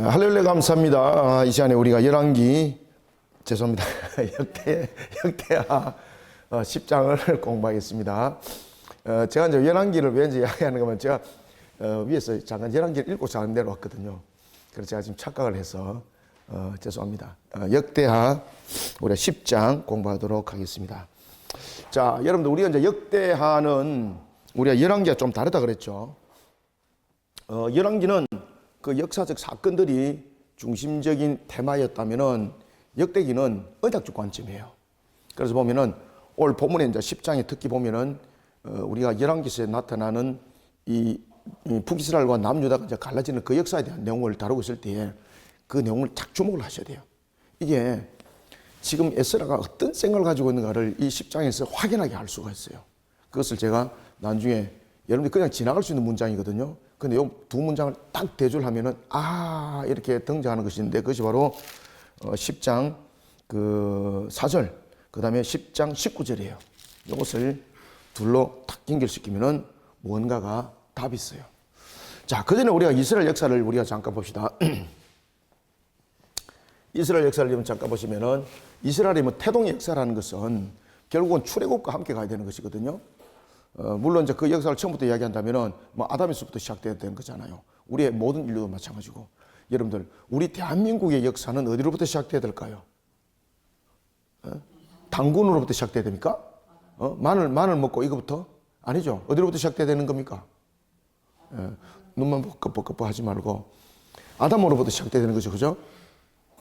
할렐루야 감사합니다. 이 시간에 우리가 열왕기 죄송합니다. 역대하 10장을 공부하겠습니다. 제가 이제 열왕기를 왜 이제 이야기하는 거면 제가 위에서 잠깐 열왕기를 읽고 자는 대로 왔거든요. 그래서 제가 지금 착각을 해서 죄송합니다. 역대하 우리가 10장 공부하도록 하겠습니다. 자, 여러분들 우리가 이제 역대하는 우리가 열왕기가 좀 다르다 그랬죠. 열왕기는 그 역사적 사건들이 중심적인 테마였다면은 역대기는 언약적 관점이에요. 그래서 보면은 오늘 본문에 이제 10장에 특히 보면은 우리가 열왕기서에 나타나는 이 북이스라엘과 남유다가 이제 갈라지는 그 역사에 대한 내용을 다루고 있을 때에 그 내용을 딱 주목을 하셔야 돼요. 이게 지금 에스라가 어떤 생각을 가지고 있는가를 이 10장에서 확인하게 할 수가 있어요. 그것을 제가 나중에 여러분들이 그냥 지나갈 수 있는 문장이거든요. 근데 이 두 문장을 딱 대조를 하면은 이렇게 등장하는 것인데 그것이 바로 10장 그 4절 그 다음에 10장 19절이에요. 이것을 둘로 딱 연결시키면은 뭔가가 답이 있어요. 자, 그 전에 우리가 이스라엘 역사를 우리가 잠깐 봅시다. 이스라엘 역사를 잠깐 보시면은 이스라엘의 태동의 역사라는 것은 결국은 출애굽과 함께 가야 되는 것이거든요. 물론 이제 그 역사를 처음부터 이야기한다면은 아담에서부터 시작돼야 되는 거잖아요. 우리의 모든 인류도 마찬가지고. 여러분들, 우리 대한민국의 역사는 어디로부터 시작돼야 될까요? 당군으로부터 시작돼야 됩니까? 마늘 먹고 이거부터? 아니죠. 어디로부터 시작돼야 되는 겁니까? 눈만 뻑뻑뻑뻑 하지 말고 아담으로부터 시작돼야 되는 거죠. 그죠?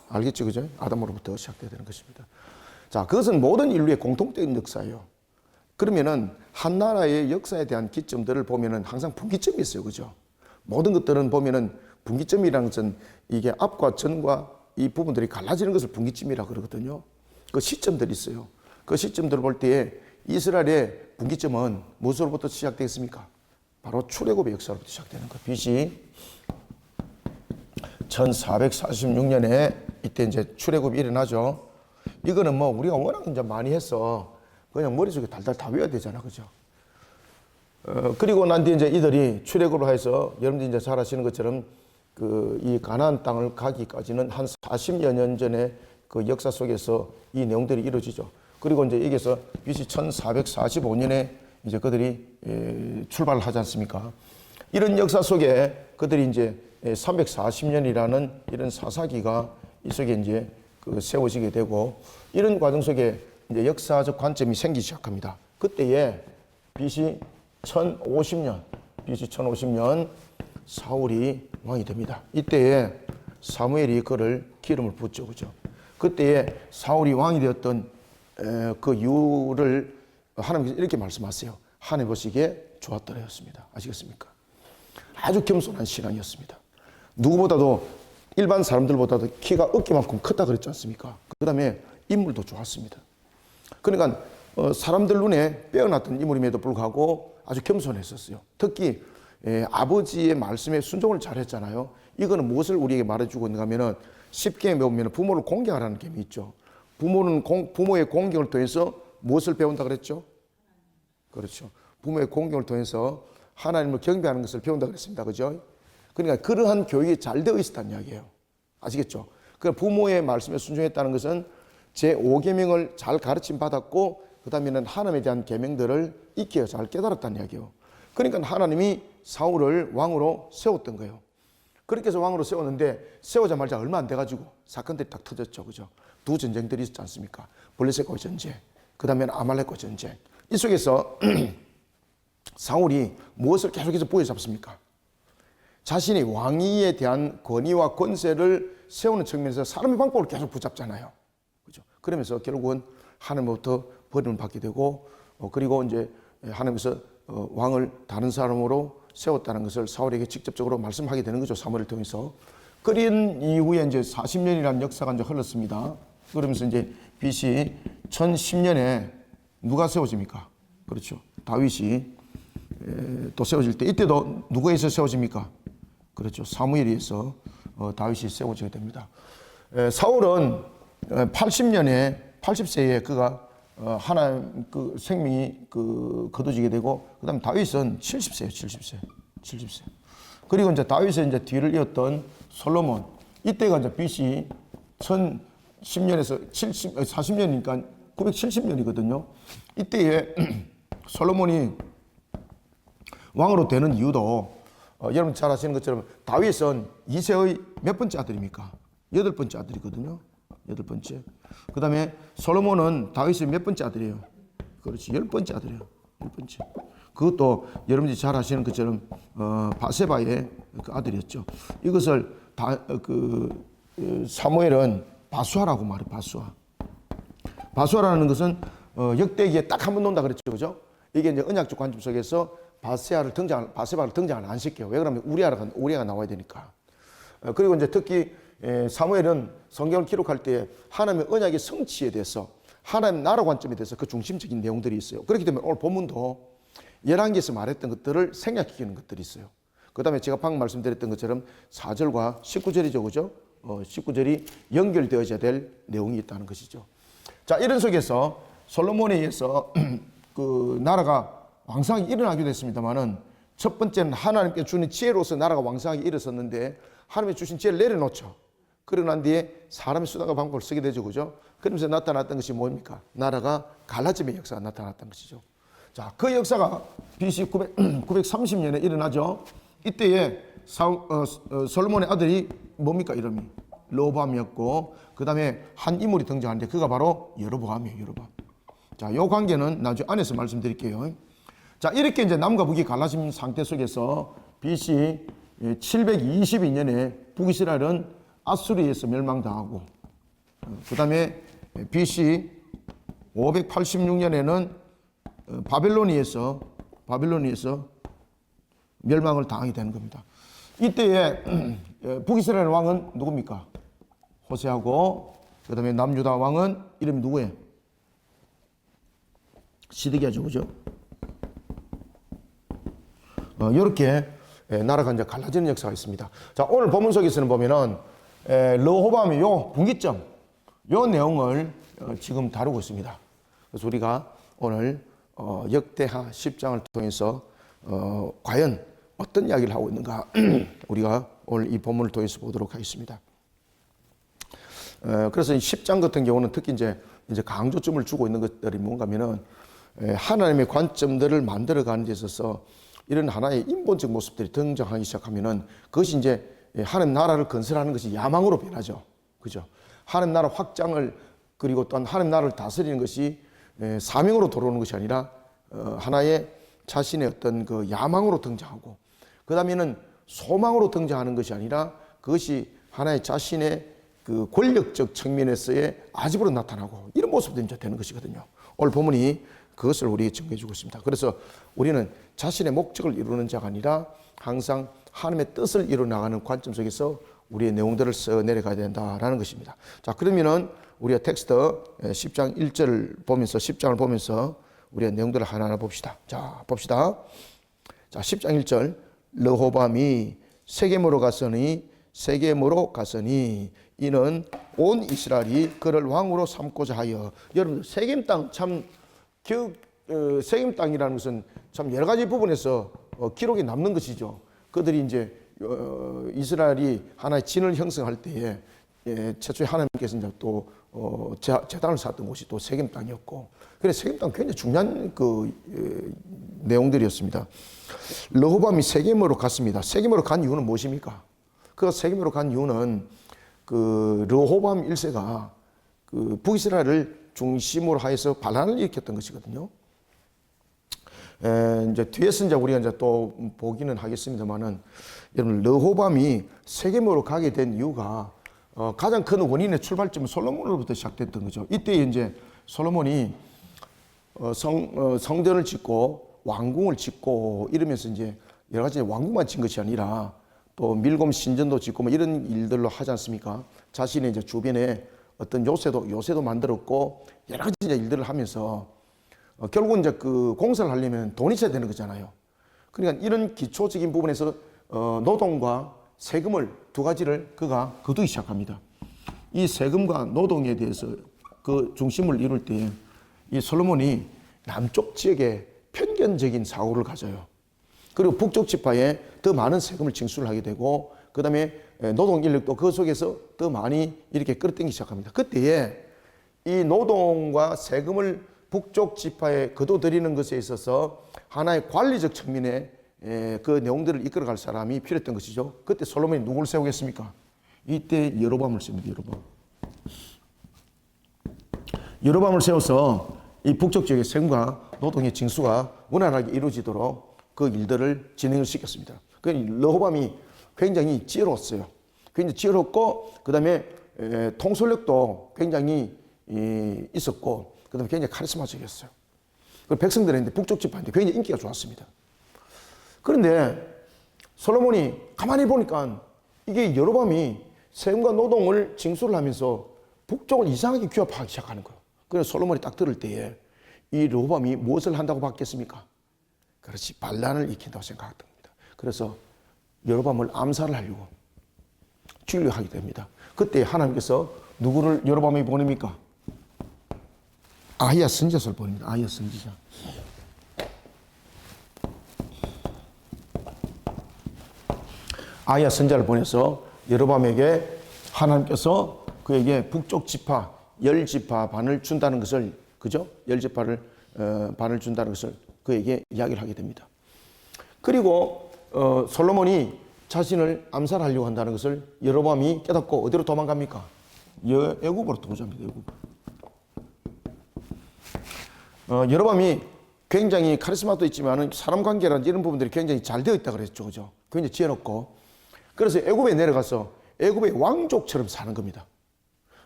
알겠죠? 그죠? 아담으로부터 시작돼야 되는 것입니다. 자, 그것은 모든 인류의 공통적인 역사예요. 그러면은 한 나라의 역사에 대한 기점들을 보면은 항상 분기점이 있어요. 그죠? 모든 것들은 보면은 분기점이라는 것은 이게 앞과 전과 이 부분들이 갈라지는 것을 분기점이라고 그러거든요. 그 시점들이 있어요. 그 시점들을 볼 때에 이스라엘의 분기점은 무엇으로부터 시작되겠습니까? 바로 출애굽의 역사로부터 시작되는 거예요. BC 1446년에 이때 이제 출애굽이 일어나죠. 이거는 우리가 워낙 이제 많이 해서 그냥 머릿속에 달달 다 외워야 되잖아. 그죠? 그리고 난 뒤에 이제 이들이 출애굽을 해서 여러분들이 이제 잘 아시는 것처럼 이 가나안 땅을 가기까지는 한 40여 년 전에 그 역사 속에서 이 내용들이 이루어지죠. 그리고 이제 여기서 BC 1445년에 이제 그들이 출발을 하지 않습니까? 이런 역사 속에 그들이 이제 340년이라는 이런 사사기가 이 속에 이제 세워지게 되고 이런 과정 속에 이제 역사적 관점이 생기기 시작합니다. 그때에 BC 1050년 사울이 왕이 됩니다. 이때에 사무엘이 그를 기름을 붓죠. 그죠? 그때에 사울이 왕이 되었던 그 이유를 하나님께서 이렇게 말씀하세요. 하나님 보시기에 좋았더라였습니다. 아시겠습니까? 아주 겸손한 신앙이었습니다. 누구보다도 일반 사람들보다도 키가 어깨만큼 컸다 그랬지 않습니까? 그 다음에 인물도 좋았습니다. 그러니까 사람들 눈에 빼어났던 인물임에도 불구하고 아주 겸손했었어요. 특히 아버지의 말씀에 순종을 잘했잖아요. 이거는 무엇을 우리에게 말해주고 있는가 하면은 쉽게 배우면 부모를 공경하라는 개념이 있죠. 부모의 공경을 통해서 무엇을 배운다 그랬죠? 그렇죠. 부모의 공경을 통해서 하나님을 경배하는 것을 배운다 그랬습니다. 그죠? 그러니까 그러한 교육이 잘 되어 있었다는 이야기예요. 아시겠죠? 그러니까 부모의 말씀에 순종했다는 것은 제5계명을 잘 가르침 받았고 그 다음에는 하나님에 대한 계명들을 익혀 잘 깨달았다는 이야기예요. 그러니까 하나님이 사울을 왕으로 세웠던 거예요. 그렇게 해서 왕으로 세웠는데 세우자마자 얼마 안 돼가지고 사건들이 딱 터졌죠. 그죠? 두 전쟁들이 있었지 않습니까? 블레셋과 전쟁, 그 다음에는 아말렉과 전쟁. 이 속에서 사울이 무엇을 계속해서 부여잡습니까? 자신이 왕위에 대한 권위와 권세를 세우는 측면에서 사람의 방법을 계속 붙잡잖아요. 그죠? 그러면서 결국은 하나님부터 버림을 받게 되고, 그리고 이제 하나님께서 왕을 다른 사람으로 세웠다는 것을 사울에게 직접적으로 말씀하게 되는 거죠. 사무엘을 통해서. 그런 이후에 이제 40년이라는 역사가 이제 흘렀습니다. 그러면서 이제 BC 1010년에 누가 세워집니까? 그렇죠. 다윗이 또 세워질 때, 이때도 누구에서 세워집니까? 그렇죠. 사무엘에 의해서 다윗이 세워지게 됩니다. 사울은 80세에 그가 하나님 그 생명이 거둬지게 되고, 그 다음 다윗은 70세예요. 70세. 그리고 이제 다윗의 이제 뒤를 이었던 솔로몬, 이때가 이제 BC 1010년에서 40년이니까 970년이거든요. 이때에 솔로몬이 왕으로 되는 이유도 여러분 잘 아시는 것처럼 다윗은 이새의 몇 번째 아들입니까? 8번째 아들이거든요. 8번째. 그 다음에 솔로몬은 다윗의 몇 번째 아들이에요? 그렇지. 10번째 아들이에요. 10번째. 그것도 여러분들이 잘 아시는 것처럼 바세바의 그 아들이었죠. 이것을 사무엘은 바수아라고 말해요. 바수아. 바수아라는 것은 역대기에 딱 한 번 논다 그랬죠. 그죠? 이게 이제 언약적 관점 속에서 바세바를 등장을 안 시켜요. 왜 그러면 우리아가 나와야 되니까. 그리고 이제 특히 사무엘은 성경을 기록할 때 하나님의 언약의 성취에 대해서 하나님 나라 관점에 대해서 그 중심적인 내용들이 있어요. 그렇기 때문에 오늘 본문도 열왕기에서 말했던 것들을 생략시키는 것들이 있어요. 그 다음에 제가 방금 말씀드렸던 것처럼 4절과 19절이죠. 그죠? 19절이 연결되어져야 될 내용이 있다는 것이죠. 자, 이런 속에서 솔로몬에 의해서 그 나라가 왕성하게 일어나기도 했습니다만은 첫 번째는 하나님께 주는 지혜로서 나라가 왕성하게 일어섰는데 하나님이 주신 지혜를 내려놓죠. 그러고 난 뒤에 사람의 수단과 방법을 쓰게 되죠. 그죠? 그러면서 나타났던 것이 뭡니까? 나라가 갈라짐의 역사가 나타났던 것이죠. 자, 그 역사가 BC 930년에 일어나죠. 이때에 솔로몬의 아들이 뭡니까? 이름이 르호보암이었고 그 다음에 한 인물이 등장하는데 그가 바로 여로보암이에요. 여로보암. 자, 이 관계는 나중에 안에서 말씀드릴게요. 자, 이렇게 이제 남과 북이 갈라진 상태 속에서 BC 722년에 북이스라엘은 아수리에서 멸망당하고 그 다음에 BC 586년에는 바벨로니에서 멸망을 당하게 되는 겁니다. 이때에 북이스라엘 왕은 누굽니까? 호세아고 그 다음에 남유다 왕은 이름이 누구예요? 시드기야죠. 그죠? 이렇게 나라가 이제 갈라지는 역사가 있습니다. 자, 오늘 본문 속에서는 보면은 르호보암의 요 분기점, 요 내용을 지금 다루고 있습니다. 그래서 우리가 오늘 역대하 10장을 통해서 과연 어떤 이야기를 하고 있는가 우리가 오늘 이 본문을 통해서 보도록 하겠습니다. 그래서 이 10장 같은 경우는 특히 이제 강조점을 주고 있는 것들이 뭔가면은 하나님의 관점들을 만들어가는 데 있어서 이런 하나의 인본적 모습들이 등장하기 시작하면은 그것이 이제 하나님 나라를 건설하는 것이 야망으로 변하죠. 그죠? 하나님 나라 확장을 그리고 또한 하나님 나라를 다스리는 것이 사명으로 들어오는 것이 아니라 하나의 자신의 어떤 그 야망으로 등장하고 그 다음에는 소망으로 등장하는 것이 아니라 그것이 하나의 자신의 그 권력적 측면에서의 아집으로 나타나고 이런 모습들이 이제 되는 것이거든요. 오늘 본문이 그것을 우리에게 증거해 주고 있습니다. 그래서 우리는 자신의 목적을 이루는 자가 아니라 항상 하나님의 뜻을 이루어 나가는 관점 속에서 우리의 내용들을 써 내려가야 된다라는 것입니다. 자, 그러면은 우리가 텍스트 10장 1절을 보면서 10장을 보면서 우리의 내용들을 하나하나 봅시다. 자, 봅시다. 자, 10장 1절 르호보암이 세겜으로 갔으니 이는 온 이스라엘이 그를 왕으로 삼고자 하여. 여러분 세겜 땅 참 세겜 땅이라는 것은 참 여러 가지 부분에서 기록이 남는 것이죠. 그들이 이제 이스라엘이 하나의 진을 형성할 때에 최초에 하나님께서 이제 또 제단을 쌓았던 곳이 또 세겜 땅이었고, 그래서 세겜 땅 굉장히 중요한 내용들이었습니다. 르호보암이 세겜으로 갔습니다. 세겜으로 간 이유는 무엇입니까? 그 세겜으로 간 이유는 그 르호보암 1세가 그 북이스라엘을 중심으로 하여서 반란을 일으켰던 것이거든요. 이제 뒤에서 이제 우리가 이제 또 보기는 하겠습니다만은, 여러분 르호보암이 세겜으로 가게 된 이유가 가장 큰 원인의 출발점은 솔로몬으로부터 시작됐던 거죠. 이때 이제 솔로몬이 성전을 짓고 왕궁을 짓고 이러면서 이제 여러 가지 왕궁만 짓는 것이 아니라 또 밀곰 신전도 짓고 뭐 이런 일들로 하지 않습니까? 자신의 이제 주변에 어떤 요새도 만들었고 여러 가지 이제 일들을 하면서 결국은 이제 그 공사를 하려면 돈이 있어야 되는 거잖아요. 그러니까 이런 기초적인 부분에서 노동과 세금을 두 가지를 그가 거두기 시작합니다. 이 세금과 노동에 대해서 그 중심을 이룰 때 이 솔로몬이 남쪽 지역에 편견적인 사고를 가져요. 그리고 북쪽 지파에 더 많은 세금을 징수를 하게 되고, 그다음에 노동 인력도 그 속에서 더 많이 이렇게 끌어당기기 시작합니다. 그때에 이 노동과 세금을 북쪽 지파에 거둬들이는 것에 있어서 하나의 관리적 측면의 그 내용들을 이끌어갈 사람이 필요했던 것이죠. 그때 솔로몬이 누구를 세우겠습니까? 이때 여로보암을 세웁니다. 여로보암을 세워서 이 북쪽 지역의 세금과 노동의 징수가 원활하게 이루어지도록 그 일들을 진행을 시켰습니다. 그 르호보암이 굉장히 지혜로웠어요. 굉장히 지혜롭고 그다음에 통솔력도 굉장히 있었고 그다음에 굉장히 카리스마적이었어요. 그 백성들한테 북쪽 지파한테 굉장히 인기가 좋았습니다. 그런데 솔로몬이 가만히 보니까 이게 여로보암이 세금과 노동을 징수를 하면서 북쪽을 이상하게 규합하기 시작하는 거예요. 그래서 솔로몬이 딱 들을 때에 이 르호보암이 무엇을 한다고 봤겠습니까? 그렇지, 반란을 일으킨다고 생각했던 겁니다. 그래서 여로보암을 암살을 하려고 죽이려고 하게 됩니다. 그때 하나님께서 누구를 여로보암에게 보냅니까? 아히야 선지자를 보냅니다. 아히야 선지자. 아히야 선지자를 보내서 여로보암에게 하나님께서 그에게 북쪽 지파 10지파 반을 준다는 것을, 그죠? 10지파를 반을 준다는 것을 그에게 이야기를 하게 됩니다. 그리고 솔로몬이 자신을 암살하려고 한다는 것을 여로보암이 깨닫고 어디로 도망갑니까? 애굽으로 도망갑니다. 애굽. 여로보암이 굉장히 카리스마도 있지만 사람 관계라든지 이런 부분들이 굉장히 잘 되어 있다 그랬죠. 그죠? 굉장히 지혜롭고. 그래서 애굽에 내려가서 애굽의 왕족처럼 사는 겁니다.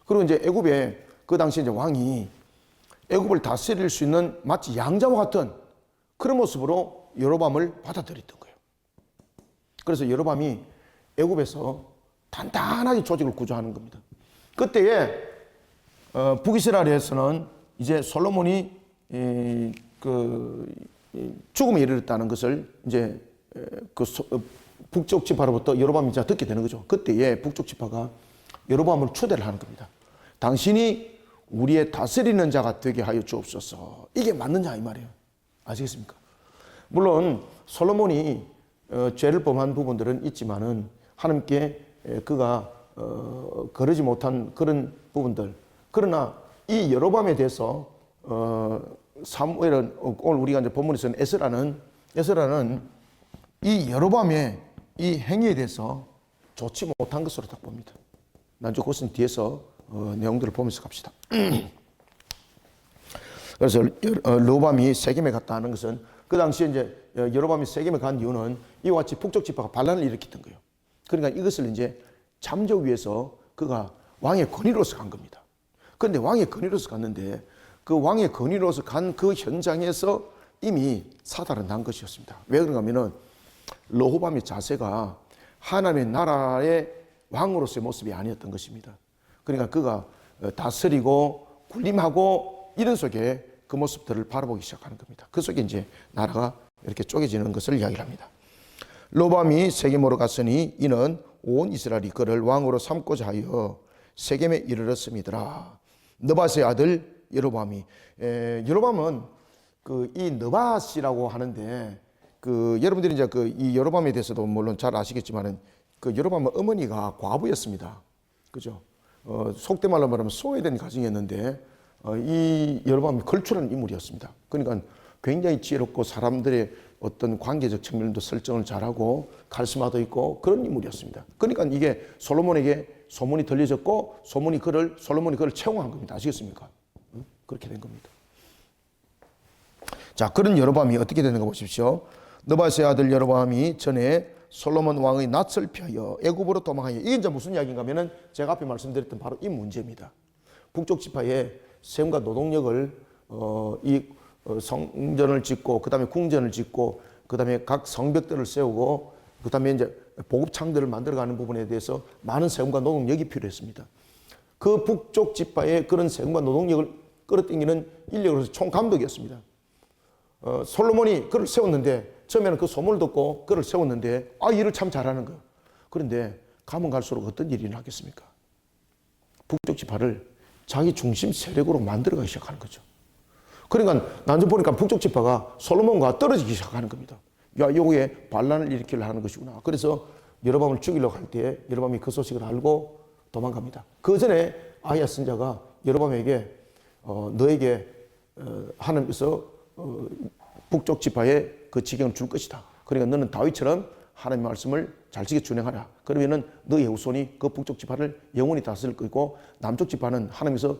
그리고 이제 애굽에 그 당시 이제 왕이 애굽을 다스릴 수 있는 마치 양자와 같은 그런 모습으로 여로보암을 받아들였던 거예요. 그래서 여로보암이 애굽에서 단단하게 조직을 구조하는 겁니다. 그때에 북이스라엘에서는 이제 솔로몬이 죽음에 이르렀다는 것을 이제 북쪽 지파로부터 여로보암이 듣게 되는 거죠. 그때에 북쪽 지파가 여로보암을 초대를 하는 겁니다. 당신이 우리의 다스리는 자가 되게 하여 주옵소서. 이게 맞느냐 이 말이에요. 아시겠습니까? 물론 솔로몬이 죄를 범한 부분들은 있지만은 하나님께 그가 거르지 못한 그런 부분들. 그러나 이 여로보암에 대해서 사무엘은 오늘 우리가 이제 본문에서는 에스라는 이 여로보암의 이 행위에 대해서 좋지 못한 것으로 딱 봅니다. 나중에 그것은 뒤에서 내용들을 보면서 갑시다. 그래서 르호보암이 세겜에 갔다 하는 것은 그 당시에 이제 여로보암이 세겜에 간 이유는 이와 같이 북쪽 지파가 반란을 일으켰던 거예요. 그러니까 이것을 이제 잠재우기 위해서 그가 왕의 권위로서 간 겁니다. 그런데 왕의 권위로서 갔는데 그 왕의 권위로서 간 그 현장에서 이미 사달은 난 것이었습니다. 왜 그런가 하면은 르호보암의 자세가 하나님의 나라의 왕으로서의 모습이 아니었던 것입니다. 그러니까 그가 다스리고 군림하고 이런 속에 그 모습들을 바라보기 시작하는 겁니다. 그 속에 이제 나라가 이렇게 쪼개지는 것을 이야기를 합니다. 르호보암이 세겜으로 갔으니 이는 온 이스라엘이 그를 왕으로 삼고자 하여 세겜에 이르렀음이더라. 느밧의 아들 여로보암이, 여로보암은 이 느밧이라고 하는데 여러분들이 이제 이 여로보암에 대해서도 물론 잘 아시겠지만은 여로보암은 어머니가 과부였습니다. 그죠? 속된 말로 말하면 소외된 가정이었는데 이 여로보암이 걸출한 인물이었습니다. 그러니까 굉장히 지혜롭고 사람들의 어떤 관계적 측면도 설정을 잘하고 카리스마도 있고 그런 인물이었습니다. 그러니까 이게 솔로몬에게 소문이 들려졌고 솔로몬이 그를 채용한 겁니다. 아시겠습니까? 그렇게 된 겁니다. 자, 그런 여로보암이 어떻게 되는가 보십시오. 느밧의 아들 여로보암이 전에 솔로몬 왕의 낯을 피하여 애굽으로 도망하여, 이게 이제 무슨 이야기인가 하면은 제가 앞에 말씀드렸던 바로 이 문제입니다. 북쪽 지파의 세금과 노동력을 성전을 짓고 그다음에 궁전을 짓고 그다음에 각 성벽들을 세우고 그다음에 이제 보급창들을 만들어가는 부분에 대해서 많은 세금과 노동력이 필요했습니다. 그 북쪽 지파의 그런 세금과 노동력을 끌어당기는 인력으로서 총감독이었습니다. 솔로몬이 그를 세웠는데 처음에는 그 소문을 듣고 그를 세웠는데 일을 참 잘하는 거예요. 그런데 가면 갈수록 어떤 일이 나겠습니까? 북쪽 지파를 자기 중심 세력으로 만들어가기 시작하는 거죠. 그러니까 나중에 보니까 북쪽 지파가 솔로몬과 떨어지기 시작하는 겁니다. 야, 요게 반란을 일으키려 하는 것이구나. 그래서 여로밤을 죽이려고 할 때에 여로밤이 그 소식을 알고 도망갑니다. 그 전에 아히야 선지자가 여로밤에게 너에게 하나님께서 북쪽 지파에 그 지경을 줄 것이다. 그러니까 너는 다윗처럼 하나님의 말씀을 잘 지켜 준행하라. 그러면은 너의 후손이 그 북쪽 지파를 영원히 다스릴 거고 남쪽 지파는 하나님께서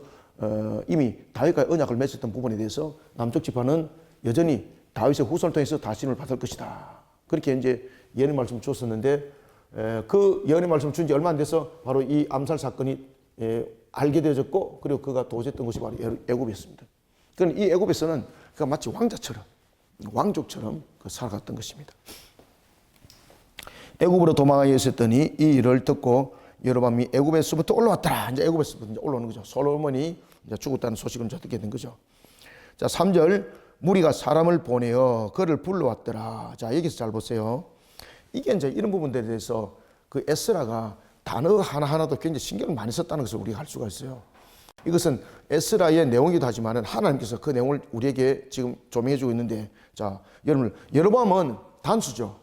이미 다윗과의 언약을 맺었던 부분에 대해서 남쪽 지파는 여전히 다윗의 후손을 통해서 다스림을 받을 것이다. 그렇게 이제 예언의 말씀을 줬었는데 그 예언의 말씀을 준 지 얼마 안 돼서 바로 이 암살 사건이 알게 되어졌고 그리고 그가 도졌던 것이 바로 애굽이었습니다. 그러니까 이 애굽에서는 그가 마치 왕자처럼 왕족처럼 살아갔던 것입니다. 애굽으로 도망하여 있었더니 이 일을 듣고 여로밤이 애굽에서부터 올라왔더라. 이제 애굽에서부터 이제 올라오는 거죠. 솔로몬이 이제 죽었다는 소식을 이제 듣게 된 거죠. 자, 3절 무리가 사람을 보내어 그를 불러왔더라. 자, 여기서 잘 보세요. 이게 이제 이런 부분들에 대해서 그 에스라가 단어 하나하나도 굉장히 신경을 많이 썼다는 것을 우리가 알 수가 있어요. 이것은 에스라의 내용이기도 하지만 하나님께서 그 내용을 우리에게 지금 조명해 주고 있는데, 자, 여러분, 여로보암은 단수죠.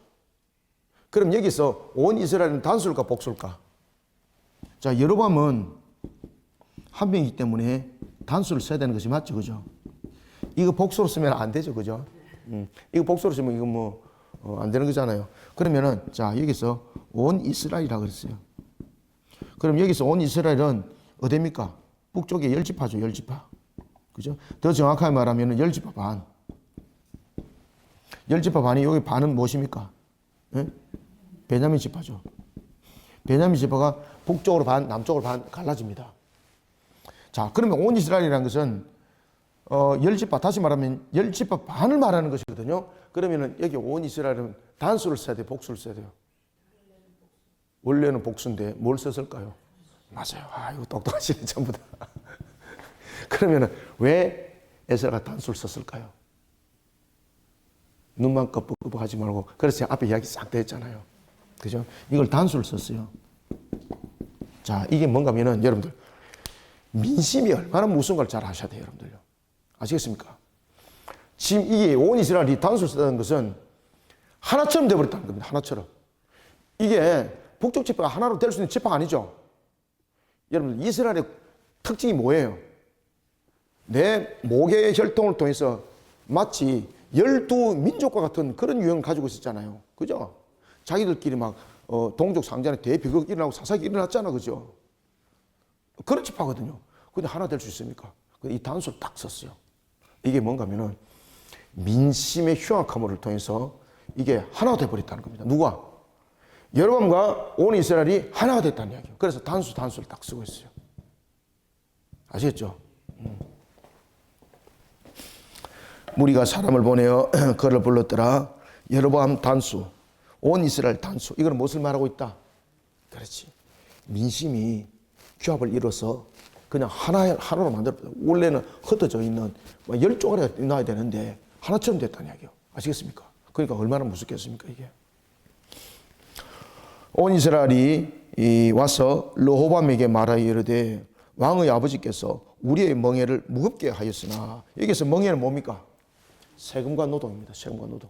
그럼 여기서 온 이스라엘은 단수일까 복수일까? 자, 여로보암은 한 명이기 때문에 단수를 써야 되는 것이 맞죠, 그죠? 이거 복수로 쓰면 안 되죠, 그죠? 이거 복수로 쓰면 이거 뭐 안 되는 거잖아요. 그러면은 자, 여기서 온 이스라엘이라고 그랬어요. 그럼 여기서 온 이스라엘은 어디입니까? 북쪽에 10지파죠, 10지파. 그죠? 더 정확하게 말하면 10지파 반. 10지파 반이 여기 반은 무엇입니까? 예? 베냐민 지파죠. 베냐민 지파가 북쪽으로 반, 남쪽으로 반 갈라집니다. 자, 그러면 온 이스라엘이라는 것은 10지파, 다시 말하면 10지파 반을 말하는 것이거든요. 그러면은 여기 온 이스라엘은 단수를 써야 돼요, 복수를 써야 돼요? 원래는 복수인데 뭘 썼을까요? 맞아요. 아, 이거 똑똑하시네, 전부 다. 그러면은 왜 에스라가 단수를 썼을까요? 눈만 끄뻑끄뻑 하지 말고, 그래서 앞에 이야기 싹 다 했잖아요. 그죠? 이걸 단수를 썼어요. 자, 이게 뭔가 하면은 여러분들, 민심이 얼마나 무서운 걸 잘 아셔야 돼요, 여러분들요. 아시겠습니까? 지금 이게 온 이스라엘이 단수를 썼다는 것은 하나처럼 되어버렸다는 겁니다. 하나처럼. 이게 북쪽 지파가 하나로 될 수 있는 지파가 아니죠. 여러분, 이스라엘의 특징이 뭐예요? 내 목의 혈통을 통해서 마치 12민족과 같은 그런 유형을 가지고 있었잖아요. 그죠? 자기들끼리 막 동족 상잔에 대비극이 일어나고 사사기 일어났잖아. 그죠? 그런 지파거든요. 근데 하나 될 수 있습니까? 이 단수를 딱 썼어요. 이게 뭔가 하면은 민심의 흉악함을 통해서 이게 하나가 되어버렸다는 겁니다. 누가? 여로보암과 온 이스라엘이 하나가 됐다는 이야기예요. 그래서 단수를 딱 쓰고 있어요. 아시겠죠? 무리가 사람을 보내어 그를 불렀더라. 여로보암 단수, 온 이스라엘 단수. 이건 무엇을 말하고 있다? 그렇지. 민심이 규합을 이뤄서 그냥 하나로 만들어. 원래는 흩어져 있는 10조가리가 나야 되는데 하나처럼 됐다는 이야기예요. 아시겠습니까? 그러니까 얼마나 무섭겠습니까, 이게? 온 이스라엘이 와서 르호밤에게 말하여 이르되 왕의 아버지께서 우리의 멍에를 무겁게 하였으나, 여기서 멍에는 뭡니까? 세금과 노동입니다. 세금과 노동.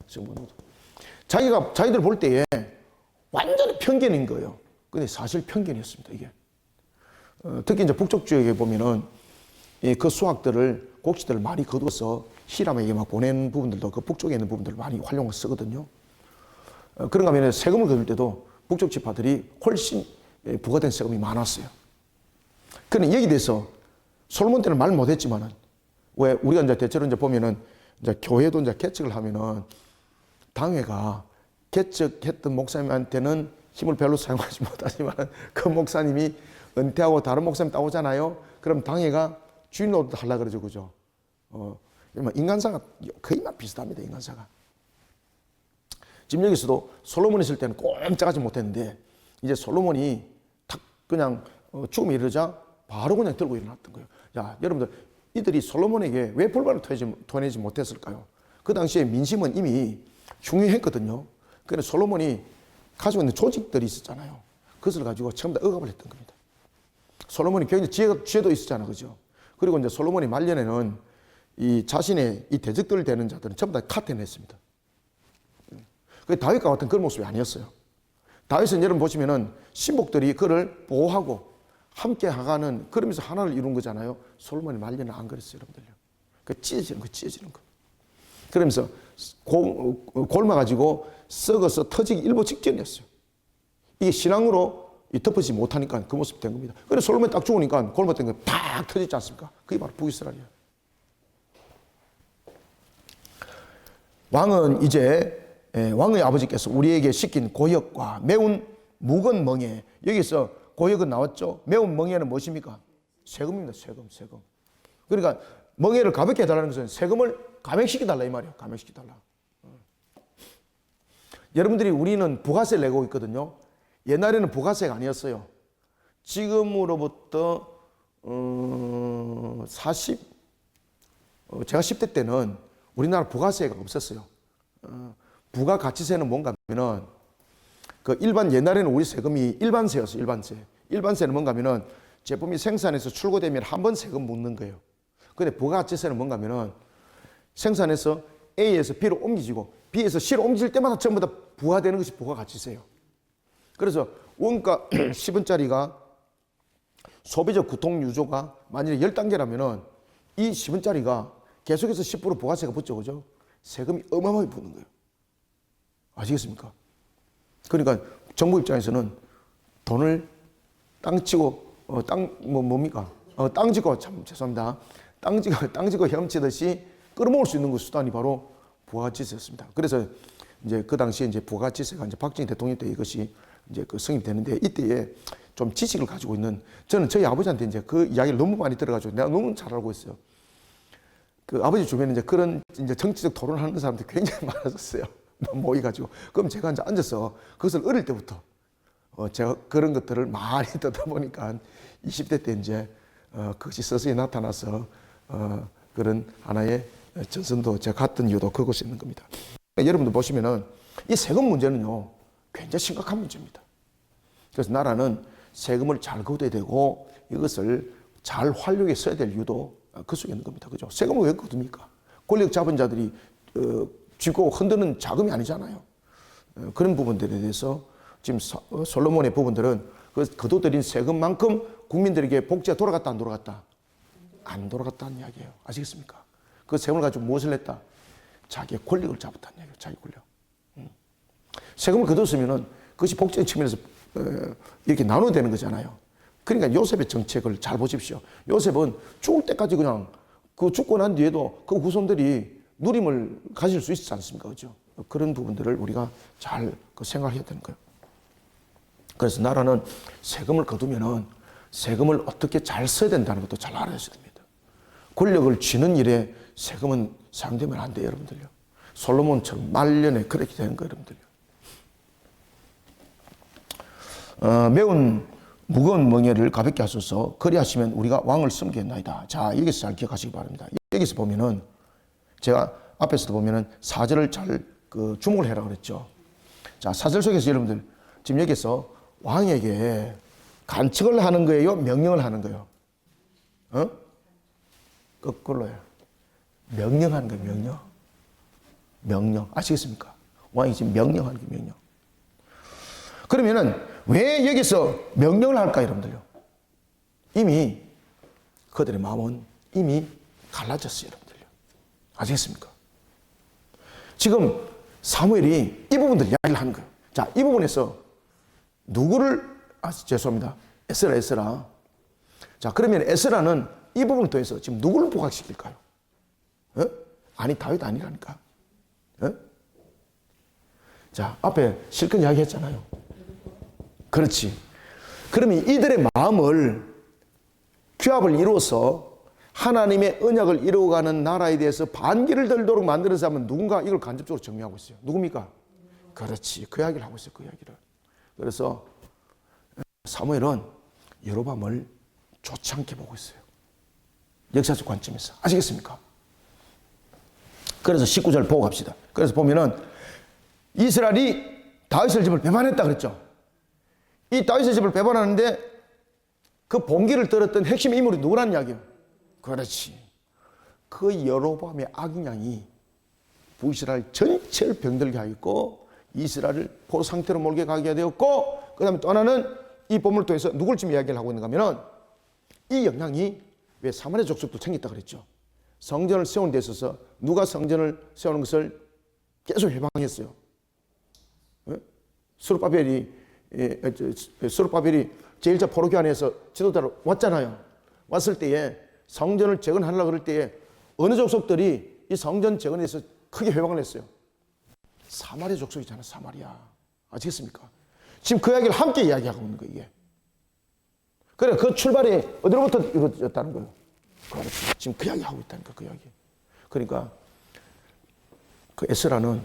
세금과 노동. 자기들 볼 때에 완전히 편견인 거예요. 근데 사실 편견이었습니다, 이게. 특히 이제 북쪽 지역에 보면은 그 수학들을, 곡식들을 많이 거두어서 히람에게 막 보낸 부분들도 그 북쪽에 있는 부분들을 많이 활용해서 쓰거든요. 그런가 하면 세금을 거둘 때도 북쪽 지파들이 훨씬 부과된 세금이 많았어요. 그런데 여기 대해서 솔로몬 때는 말 못했지만은, 왜 우리가 이제 대체로 이제 보면은 이제 교회도 이제 개척을 하면은 당회가 개척했던 목사님한테는 힘을 별로 사용하지 못하지만 그 목사님이 은퇴하고 다른 목사님 따오잖아요. 그럼 당회가 주인 노릇 하려고 그러죠, 그죠? 인간사가 거의 막 비슷합니다, 인간사가. 지금 여기서도 솔로몬이 있을 때는 꼼짝하지 못했는데, 이제 솔로몬이 탁 그냥 죽음이 이르자 바로 그냥 들고 일어났던 거예요. 야, 여러분들, 이들이 솔로몬에게 왜 불만을 토해내지 못했을까요? 그 당시에 민심은 이미 흉흉했거든요. 그래서 솔로몬이 가지고 있는 조직들이 있었잖아요. 그것을 가지고 전부 다 억압을 했던 겁니다. 솔로몬이 굉장히 지혜도 있었잖아요, 그죠? 그리고 이제 솔로몬이 말년에는 이 자신의 이 대적들 되는 자들은 전부 다 카텐했습니다. 다윗과 같은 그런 모습이 아니었어요. 다윗은 여러분 보시면은 신복들이 그를 보호하고 함께 하가는 그러면서 하나를 이룬 거잖아요. 솔로몬이 말년은 안 그랬어요, 여러분들요. 그 찢어지는 거. 그러면서 골마가지고 썩어서 터지기 일보 직전이었어요. 이게 신앙으로 덮어지지 못하니까 그 모습 된 겁니다. 그래서 솔로몬이 딱 죽으니까 골마된 거 팍 터지지 않습니까? 그게 바로 북이스라엘이에요. 왕은 이제 왕의 아버지께서 우리에게 시킨 고역과 매운 묵은 멍에, 여기서 고역은 나왔죠. 매운 멍에는 무엇입니까? 세금입니다. 세금. 그러니까 멍에를 가볍게 해달라는 것은 세금을 감액시켜달라 이 말이에요. 감액시켜달라. 여러분들이 우리는 부가세 내고 있거든요. 옛날에는 부가세가 아니었어요. 지금으로부터 제가 10대 때는 우리나라 부가세가 없었어요. 부가가치세는 뭔가 하면은 그 일반 옛날에는 우리 세금이 일반세였어요. 일반세는 뭔가 하면은 제품이 생산해서 출고되면 한 번 세금 묻는 거예요. 근데 부가가치세는 뭔가 하면은 생산해서 A에서 B로 옮기지고 B에서 C로 옮길 때마다 전부 다 부과되는 것이 부가가치세예요. 그래서 원가 10원짜리가 소비적 구통유조가 만일에 10단계라면은 이 10원짜리가 계속해서 10% 부가세가 붙죠. 그죠? 세금이 어마어마하게 붙는 거예요. 아시겠습니까? 그러니까 정부 입장에서는 돈을 땅치고, 뭡니까? 땅지고, 참, 죄송합니다. 땅지고 헤엄치듯이 끌어모을 수 있는 그 수단이 바로 부가가치세였습니다. 그래서 이제 그 당시에 이제 부가가치세가 이제 박정희 대통령 때 이것이 이제 그 성립되는데 이때에 좀 지식을 가지고 있는 저는 저희 아버지한테 이제 그 이야기를 너무 많이 들어가지고 내가 너무 잘 알고 있어요. 그 아버지 주변에 이제 그런 이제 정치적 토론을 하는 사람들이 굉장히 많아졌어요. 모이가지고. 그럼 제가 이제 앉아서 그것을 어릴 때부터 제가 그런 것들을 많이 듣다 보니까 20대 때 이제 그것이 서서히 나타나서 그런 하나의 전선도 제가 갔던 이유도 그곳에 있는 겁니다. 여러분들 보시면은 이 세금 문제는요 굉장히 심각한 문제입니다. 그래서 나라는 세금을 잘 걷어야 되고 이것을 잘 활용해 써야 될 이유도 그 속에 있는 겁니다. 그죠? 세금을 왜 걷습니까? 권력 잡은 자들이 쥐고 흔드는 자금이 아니잖아요. 그런 부분들에 대해서 지금 솔로몬의 부분들은 그 거둬들인 세금만큼 국민들에게 복지가 돌아갔다 안 돌아갔다? 안 돌아갔다는 이야기예요. 아시겠습니까? 그 세금을 가지고 무엇을 했다? 자기의 권력을 잡았다는 이야기예요. 자기 권력. 세금을 거뒀으면은 그것이 복지의 측면에서 이렇게 나눠야 되는 거잖아요. 그러니까 요셉의 정책을 잘 보십시오. 요셉은 죽을 때까지 그냥 그 죽고 난 뒤에도 그 후손들이 누림을 가질 수 있지 않습니까? 그죠? 그런 부분들을 우리가 잘 생각해야 되는 거예요. 그래서 나라는 세금을 거두면은 세금을 어떻게 잘 써야 된다는 것도 잘 알아야 됩니다. 권력을 쥐는 일에 세금은 사용되면 안 돼요, 여러분들요. 솔로몬처럼 말년에 그렇게 되는 거예요, 여러분들요. 매운 무거운 멍에를 가볍게 하소서. 그리하시면 우리가 왕을 섬기겠나이다. 자, 여기서 잘 기억하시기 바랍니다. 여기서 보면은 제가 앞에서도 보면은 사절을 잘 주목을 해라 그랬죠. 자, 사절 속에서 여러분들 지금 여기서 왕에게 간척을 하는 거예요, 명령을 하는 거예요. 거꾸로요. 명령하는 거예요, 명령. 명령. 아시겠습니까? 왕이 지금 명령하는 게 명령. 그러면은 왜 여기서 명령을 할까, 여러분들요? 이미 그들의 마음은 이미 갈라졌어요, 여러분들요. 아시겠습니까? 지금 사무엘이 이 부분들 이야기를 하는 거예요. 자, 이 부분에서 누구를, 죄송합니다. 에스라. 자, 그러면 에스라는 이 부분을 통해서 지금 누구를 부각시킬까요? 아니, 다윗 아니라니까. 자, 앞에 실컷 이야기 했잖아요. 그렇지. 그러면 이들의 마음을 규합을 이루어서 하나님의 언약을 이루어가는 나라에 대해서 반기를 들도록 만드는 사람은 누군가 이걸 간접적으로 정리하고 있어요. 누굽니까? 그렇지. 그 이야기를 하고 있어요. 그 이야기를. 그래서 사무엘은 여로보암을 좋지 않게 보고 있어요. 역사적 관점에서. 아시겠습니까? 그래서 19절 보고 갑시다. 그래서 보면은 이스라엘이 다윗의 집을 배반했다 그랬죠. 이 다윗의 집을 배반하는데 그 봉기를 들었던 핵심 인물이 누구란 이야기예요? 그렇지. 그 여로보암의 악인양이 북이스라엘 전체를 병들게 하였고 이스라엘을 포로 상태로 몰게 가게 되었고, 그 다음에 또 하나는 이 본문을 통해서 누굴 지금 이야기를 하고 있는가 하면은 이 영향이 왜 사마리아 족속도 생겼다 그랬죠. 성전을 세우는 데 있어서 누가 성전을 세우는 것을 계속 회방했어요. 스룹바벨이 제1차 포로교환에서 지도자로 왔잖아요. 왔을 때에 성전을 재건하려고 그럴 때에 어느 족속들이 이 성전 재건에서 크게 회방을 했어요. 사마리아 족속이잖아요. 사마리아. 아시겠습니까? 지금 그 이야기를 함께 이야기하고 있는 거예요. 이게. 그래, 그 출발이 어디로부터 이루어졌다는 거예요. 그렇죠. 지금 그 이야기 하고 있다니까, 그 이야기. 그러니까 그 에스라는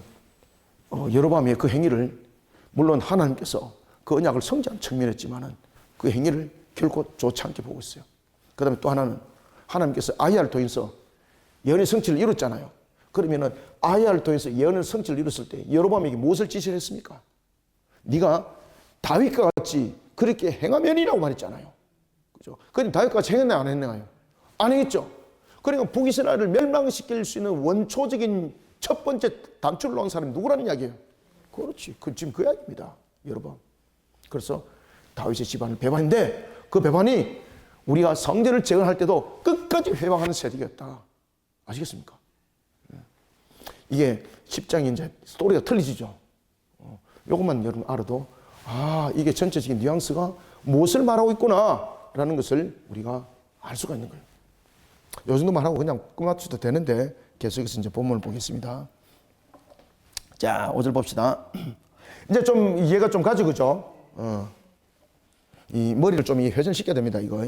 여로보암의 그 행위를, 물론 하나님께서 그 언약을 성취한 측면이었지만은 그 행위를 결코 좋지 않게 보고 있어요. 그 다음에 또 하나는 하나님께서 아이야를 통해서 예언의 성취를 이뤘잖아요. 그러면은 아이야를 통해서 예언의 성취를 이뤘을 때 여로보암에게 무엇을 지시를 했습니까? 네가 다윗과 같이 그렇게 행하면이라고 말했잖아요. 그죠? 그런데 다윗과 같이 행했나요? 안 했나요? 안 했죠. 그러니까 북이스라엘을 멸망시킬 수 있는 원초적인 첫 번째 단추를 놓은 사람이 누구라는 이야기예요? 그렇지. 지금 그 이야기입니다. 여러분. 그래서 다윗의 집안을 배반인데 그 배반이 우리가 성전을 재건할 때도 끝까지 회방하는 세력이었다. 아시겠습니까? 이게 10장이 이제 스토리가 틀리지죠. 이것만 여러분 알아도 이게 전체적인 뉘앙스가 무엇을 말하고 있구나라는 것을 우리가 알 수가 있는 거예요. 요 정도만 하고 그냥 끝마쳐도 되는데 계속해서 이제 본문을 보겠습니다. 자, 5절 봅시다. 이제 좀 이해가 좀 가죠, 그죠? 이 머리를 좀 회전시켜야 됩니다, 이거.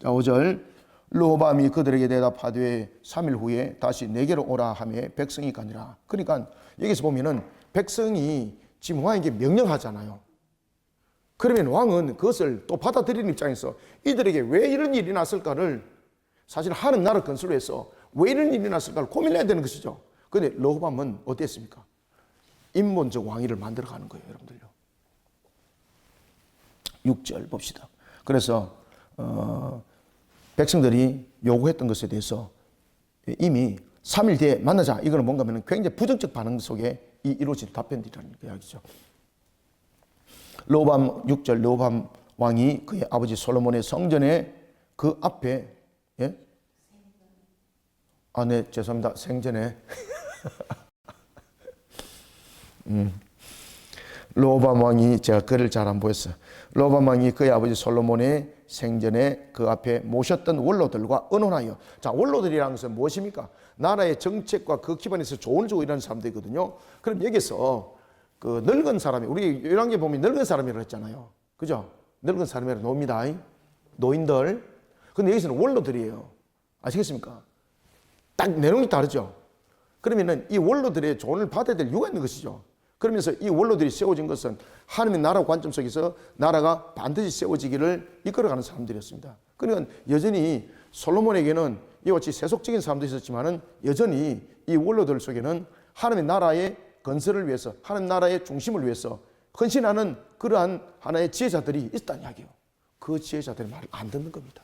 자, 5절. 르호보암이 그들에게 대답하되 3일 후에 다시 내게로 오라 하며 백성이 가니라. 그러니까 여기서 보면은 백성이 지금 왕에게 명령하잖아요. 그러면 왕은 그것을 또 받아들이는 입장에서 이들에게 왜 이런 일이 났을까를 사실 하는 나라 건설을 해서 왜 이런 일이 났을까를 고민해야 되는 것이죠. 그런데 르호보암은 어땠습니까? 인본적 왕위를 만들어가는 거예요, 여러분들요. 6절 봅시다. 그래서 백성들이 요구했던 것에 대해서 이미 3일 뒤에 만나자. 이거는 뭔가 하면 굉장히 부정적 반응 속에 이루어진 답변들이라는 이야기죠. 르호보암 6절 르호보암 왕이 그의 아버지 솔로몬의 성전에 그 앞에 네, 죄송합니다. 생전에 르호보암 왕이 제가 글을 잘 안 보였어요. 르호보암 왕이 그의 아버지 솔로몬의 생전에 그 앞에 모셨던 원로들과 의논하여. 자, 원로들이라는 것은 무엇입니까? 나라의 정책과 그 기반에서 조언을 주고 이러는 사람들이거든요. 그럼 여기서 그 늙은 사람이, 우리 열왕기에 보면 늙은 사람이라고 했잖아요. 그죠? 늙은 사람이라고 노입니다. 노인들. 근데 여기서는 원로들이에요. 아시겠습니까? 딱 내용이 다르죠. 그러면은 이 원로들의 조언을 받아야 될 이유가 있는 것이죠. 그러면서 이 원로들이 세워진 것은 하나님의 나라 관점 속에서 나라가 반드시 세워지기를 이끌어가는 사람들이었습니다. 그러니까 여전히 솔로몬에게는 이와 같이 세속적인 사람도 있었지만은 여전히 이 원로들 속에는 하나님의 나라의 건설을 위해서, 하나님 나라의 중심을 위해서 헌신하는 그러한 하나의 지혜자들이 있다는 이야기예요. 그 지혜자들의 말을 안 듣는 겁니다.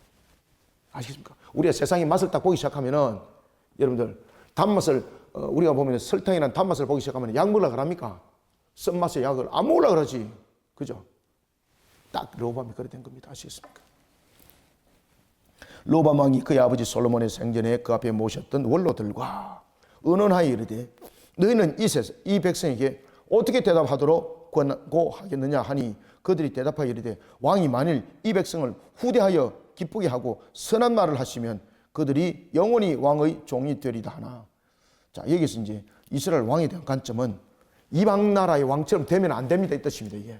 아시겠습니까? 우리가 세상의 맛을 딱 보기 시작하면은 여러분들 단맛을 우리가 보면 설탕이란 단맛을 보기 시작하면 약 먹으려고 그럽니까? 쓴맛의 약을 안 먹으려고 그러지. 그죠? 딱 르호보암이 그래 된 겁니다. 아시겠습니까? 르호보암 왕이 그의 아버지 솔로몬의 생전에 그 앞에 모셨던 원로들과 의논하여 이르되 너희는 이 백성에게 어떻게 대답하도록 권고하겠느냐 하니 그들이 대답하여 이르되 왕이 만일 이 백성을 후대하여 기쁘게 하고 선한 말을 하시면 그들이 영원히 왕의 종이 되리다 하나. 자, 여기서 이제 이스라엘 왕에 대한 관점은 이방 나라의 왕처럼 되면 안 됩니다. 이 뜻입니다, 이게.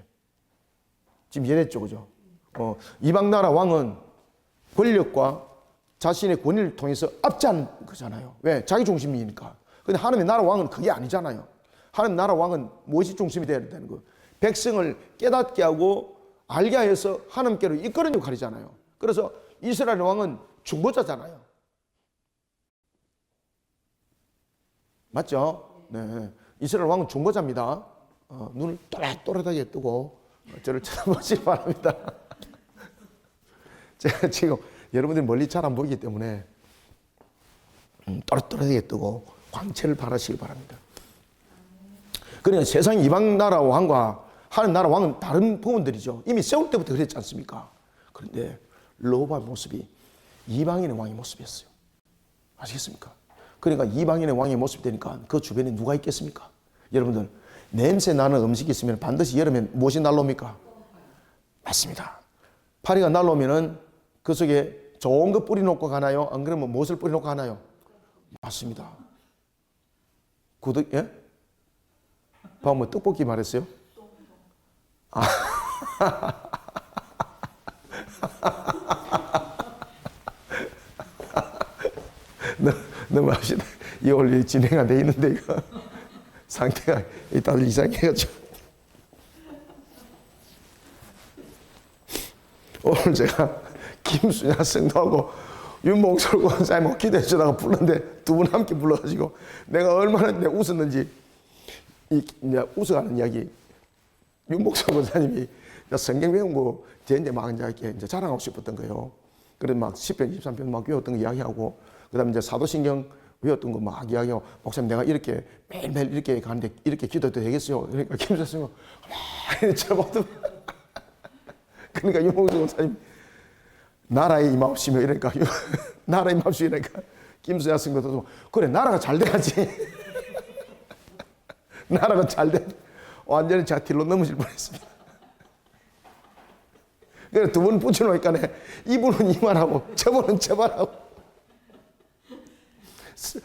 지금 이해됐죠, 그죠? 이방 나라 왕은 권력과 자신의 권위를 통해서 압제하는 거잖아요. 왜? 자기 중심이니까. 근데 하나님의 나라 왕은 그게 아니잖아요. 하나님 나라 왕은 무엇이 중심이 되어야 되는 거예요? 백성을 깨닫게 하고 알게 하여서 하나님께로 이끄는 역할이잖아요. 그래서 이스라엘 왕은 중보자잖아요. 맞죠? 네. 이스라엘 왕은 중보자입니다. 눈을 또렷또렷하게 뜨고 저를 쳐다보시기 바랍니다. 제가 지금 여러분들이 멀리 잘 안 보이기 때문에 또렷또렷하게 뜨고 광채를 바라시기 바랍니다. 그러니까 세상 이방 나라 왕과 하나님 나라 왕은 다른 부분들이죠. 이미 세울 때부터 그랬지 않습니까? 그런데 르호보암의 모습이 이방인의 왕의 모습이었어요. 아시겠습니까? 그러니까 이방인의 왕의 모습이 되니까 그 주변에 누가 있겠습니까? 여러분들, 냄새 나는 음식이 있으면 반드시 여름에 무엇이 날라옵니까? 맞습니다. 파리가 날라오면은 그 속에 좋은 거 뿌려놓고 가나요? 안 그러면 무엇을 뿌려놓고 가나요? 맞습니다. 예? 방금 뭐 떡볶이 말했어요? 아. 넘어갑시다. 이 원래 진행 안 돼 있는데 이거 상태가 다들 이상해가지고 오늘 제가 김수냐 성도하고 윤봉철 권사님 기도해 주다가 불렀는데 두 분 함께 불러가지고 내가 얼마나 웃었는지 이제 웃어가는 이야기. 윤봉철 권사님이 성경 배운 거 이제 막 이제 자랑하고 싶었던 거예요. 그래서 막 10편, 23편 막 외웠던 거 이야기하고 그다음에 이제 사도신경 외웠던 거 막 이야기하고 목사님 내가 이렇게 매일매일 이렇게 가는데 이렇게 기도해도 되겠어요? 그러니까 김수냐 막 저보다 그러니까 윤봉철 권사님 나라에 임하옵시며 이러니까 나라에 임하옵시며 이러니까 김수야 성도도 그래 나라가 잘 돼야지 나라가 잘 돼 완전히 제가 딜로 넘어질 뻔했습니다. 그래 두 분 붙여놓으니까 이분은 이만하고 저분은 저만하고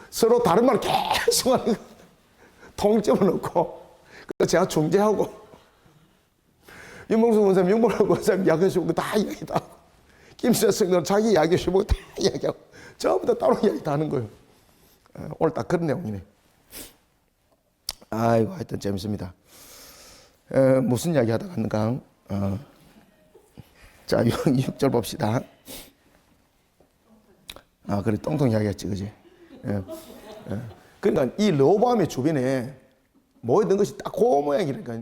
서로 다른 말 계속 하는 거 통점은 없고 그래서 제가 중재하고 윤봉수 원사님, 윤봉수 원사님 이야기하시고 다 이야기 다 하고 김수자 성도는 자기 이야기하시고 다 이야기하고 전부 다 따로 이야기 다 하는 거예요. 오늘 딱 그런 내용이네. 아이고 하여튼 재밌습니다. 무슨 이야기 하다 갔는가? 자 6절 봅시다. 그래 똥똥 이야기했지 그지? 그러니까 이 르호보암의 주변에 모였던 것이 딱 그 모양이니까.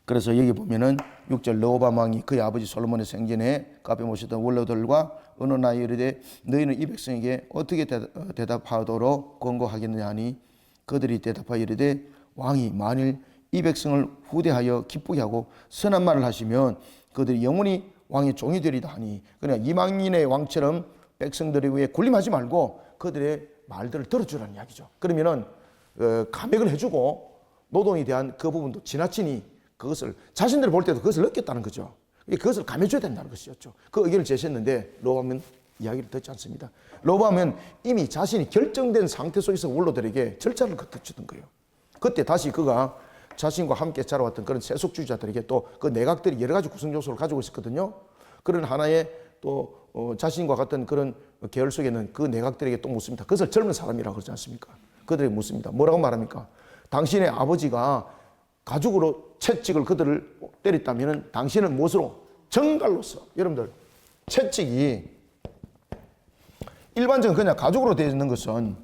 그래서 여기 보면은 6절 르호보암 왕이 그의 아버지 솔로몬의 생전에 그 앞에 모셨던 원로들과 어느 나이에 이르되 너희는 이 백성에게 어떻게 대답하도록 권고하겠느냐 하니 그들이 대답하여 이르되 왕이 만일 이 백성을 후대하여 기쁘게 하고 선한 말을 하시면 그들이 영원히 왕의 종이 되리다 하니 그러니까 이방인의 왕처럼 백성들의 위에 군림하지 말고 그들의 말들을 들어주라는 이야기죠. 그러면은 감액을 해주고 노동에 대한 그 부분도 지나치니 그것을 자신들 볼 때도 그것을 느꼈다는 거죠. 그것을 감해줘야 된다는 것이었죠. 그 의견을 제시했는데 르호보암은 이야기를 듣지 않습니다. 르호보암은 이미 자신이 결정된 상태 속에서 원로들에게 절차를 거쳐주던 거예요. 그때 다시 그가 자신과 함께 자라왔던 그런 세속주의자들에게 또 그 내각들이 여러 가지 구성 요소를 가지고 있었거든요. 그런 하나의 또 자신과 같은 그런 계열 속에는 그 내각들에게 또 묻습니다. 그것을 젊은 사람이라고 그러지 않습니까? 그들에게 묻습니다. 뭐라고 말합니까? 당신의 아버지가 가죽으로 채찍을 그들을 때렸다면 당신은 무엇으로? 정갈로서. 여러분들 채찍이 일반적인 그냥 가죽으로 되어 있는 것은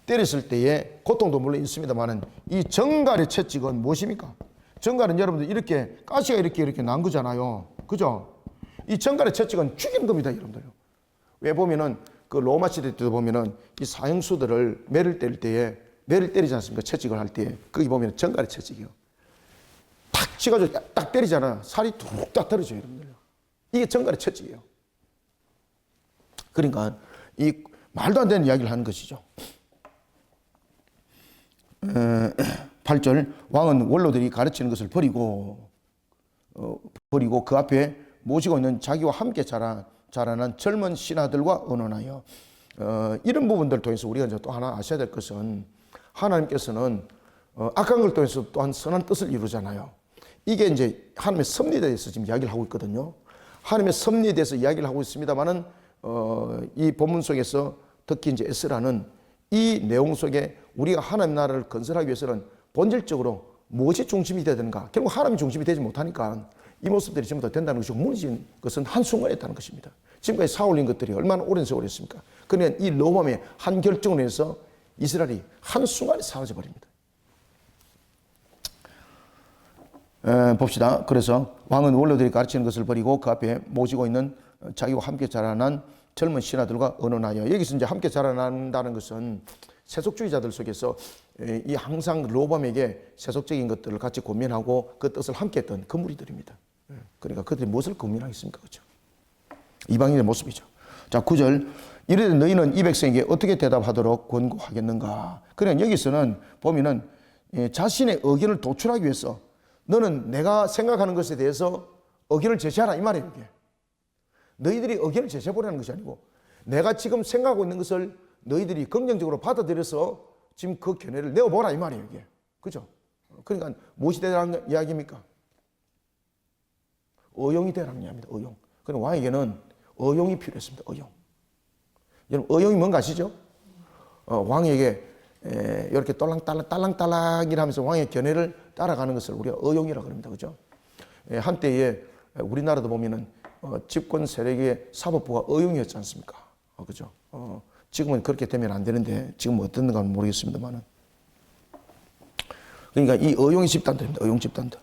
때렸을 때에 고통도 물론 있습니다만은 이 정갈의 채찍은 무엇입니까? 정갈은 여러분들 이렇게 가시가 이렇게 난 거잖아요. 그죠? 이 정갈의 채찍은 죽이는 겁니다, 여러분들. 왜 보면은 그 로마 시대 때도 보면은 이 사형수들을 매를 때릴 때에 매를 때리지 않습니까? 채찍을 할 때 거기 보면 정갈의 채찍이요. 탁 치가지고 딱 때리잖아. 살이 툭딱 떨어져요, 여러분들. 이게 정갈의 채찍이에요. 그러니까 이 말도 안 되는 이야기를 하는 것이죠. 8절 왕은 원로들이 가르치는 것을 버리고 그 앞에 모시고 있는 자기와 함께 자라난 젊은 신하들과 언언하여 이런 부분들을 통해서 우리가 이제 또 하나 아셔야 될 것은 하나님께서는 악한 걸 통해서 또한 선한 뜻을 이루잖아요. 이게 이제 하나님의 섭리에 대해서 지금 이야기를 하고 있거든요. 하나님의 섭리에 대해서 이야기를 하고 있습니다만은 이 본문 속에서 특히 이제 에스라는 이 내용 속에 우리가 하나님 나라를 건설하기 위해서는 본질적으로 무엇이 중심이 되야 되는가? 결국 하나님이 중심이 되지 못하니까 이 모습들이 전부 다 된다는 것이고 무너진 것은 한순간이었다는 것입니다. 지금까지 사올린 것들이 얼마나 오랜 세월이었습니까? 그러나 이 르호보암의 한 결정으로 해서 이스라엘이 한순간에 사라져 버립니다. 봅시다. 그래서 왕은 원로들이 가르치는 것을 버리고 그 앞에 모시고 있는 자기와 함께 자라난 젊은 신하들과 언언하여 여기서 이제 함께 자라난다는 것은 세속주의자들 속에서 이 항상 르호보암에게 세속적인 것들을 같이 고민하고 그 뜻을 함께 했던 그 무리들입니다. 그러니까 그들이 무엇을 고민하겠습니까? 그렇죠? 이방인의 모습이죠. 자, 9절. 이르되 너희는 이 백성에게 어떻게 대답하도록 권고하겠는가? 그러니까 여기서는 보면은 자신의 의견을 도출하기 위해서 너는 내가 생각하는 것에 대해서 의견을 제시하라 이 말이에요. 이게. 너희들이 의견을 제시해보라는 것이 아니고 내가 지금 생각하고 있는 것을 너희들이 긍정적으로 받아들여서 지금 그 견해를 내어보라 이 말이에요. 이게. 그죠? 그러니까 무엇이 되라는 이야기입니까? 의용이 되라는 이야기입니다. 의용. 그럼 왕에게는 의용이 필요했습니다. 의용. 여러분 의용이 뭔가 아시죠? 왕에게 이렇게 딸랑딸랑 이라면서 왕의 견해를 따라가는 것을 우리가 의용이라고 합니다. 그죠? 한때에 우리나라도 보면은 집권 세력의 사법부가 의용이었지 않습니까? 그죠? 지금은 그렇게 되면 안 되는데 지금 어떤가는 모르겠습니다만은. 그러니까 이 의용의 집단들입니다. 의용 집단들.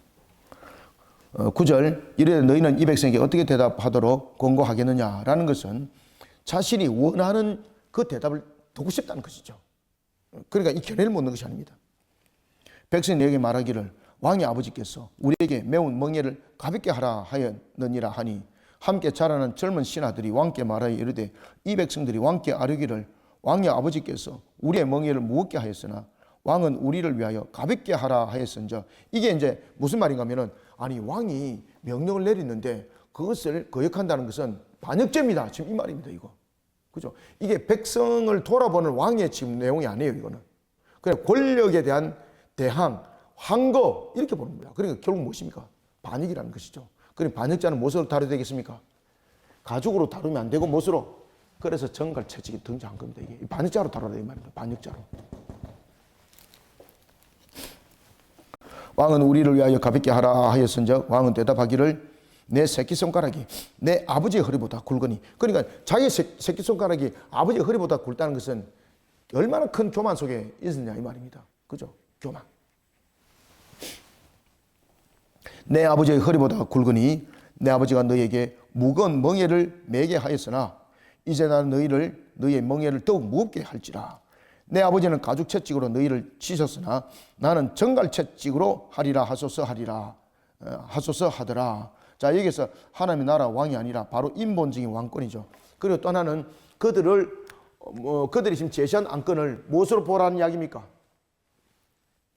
9절 이르되 너희는 이 백성에게 어떻게 대답하도록 권고하겠느냐라는 것은 자신이 원하는 그 대답을 듣고 싶다는 것이죠. 그러니까 이 견해를 묻는 것이 아닙니다. 백성이 너에게 말하기를 왕의 아버지께서 우리에게 매운 멍에를 가볍게 하라 하였느니라 하니 함께 자라는 젊은 신하들이 왕께 말하여 이르되 이 백성들이 왕께 아뢰기를 왕의 아버지께서 우리의 멍에를 무겁게 하였으나 왕은 우리를 위하여 가볍게 하라 하였은저. 이게 이제 무슨 말인가 하면은 아니 왕이 명령을 내리는데 그것을 거역한다는 것은 반역죄입니다. 지금 이 말입니다. 이거. 그죠? 이게 백성을 돌아보는 왕의 지금 내용이 아니에요. 이거는. 그냥 권력에 대한 대항, 항거 이렇게 보는 겁니다. 그러니까 결국 무엇입니까? 반역이라는 것이죠. 그러니까 반역자는 무엇으로 다뤄야 되겠습니까? 가족으로 다루면 안 되고 무엇으로? 그래서 정갈채찍이 등장한 겁니다. 이게 반역자로 다뤄야 이 말입니다. 반역자로. 왕은 우리를 위하여 가볍게 하라 하였은즉 왕은 대답하기를 내 새끼손가락이 내 아버지의 허리보다 굵으니. 그러니까 자기의 새끼손가락이 아버지의 허리보다 굵다는 것은 얼마나 큰 교만 속에 있었냐 이 말입니다. 그죠? 교만. 내 아버지의 허리보다 굵으니 내 아버지가 너희에게 무거운 멍에를 매게 하였으나 이제 나는 너희의 멍에를 더욱 무겁게 할지라. 내 아버지는 가죽 채찍으로 너희를 치셨으나 나는 정갈 채찍으로 하리라 하소서 하더라. 자, 여기서 하나님의 나라 왕이 아니라 바로 인본적인 왕권이죠. 그리고 또 하나는 그들이 지금 제시한 안건을 무엇으로 보라는 이야기입니까?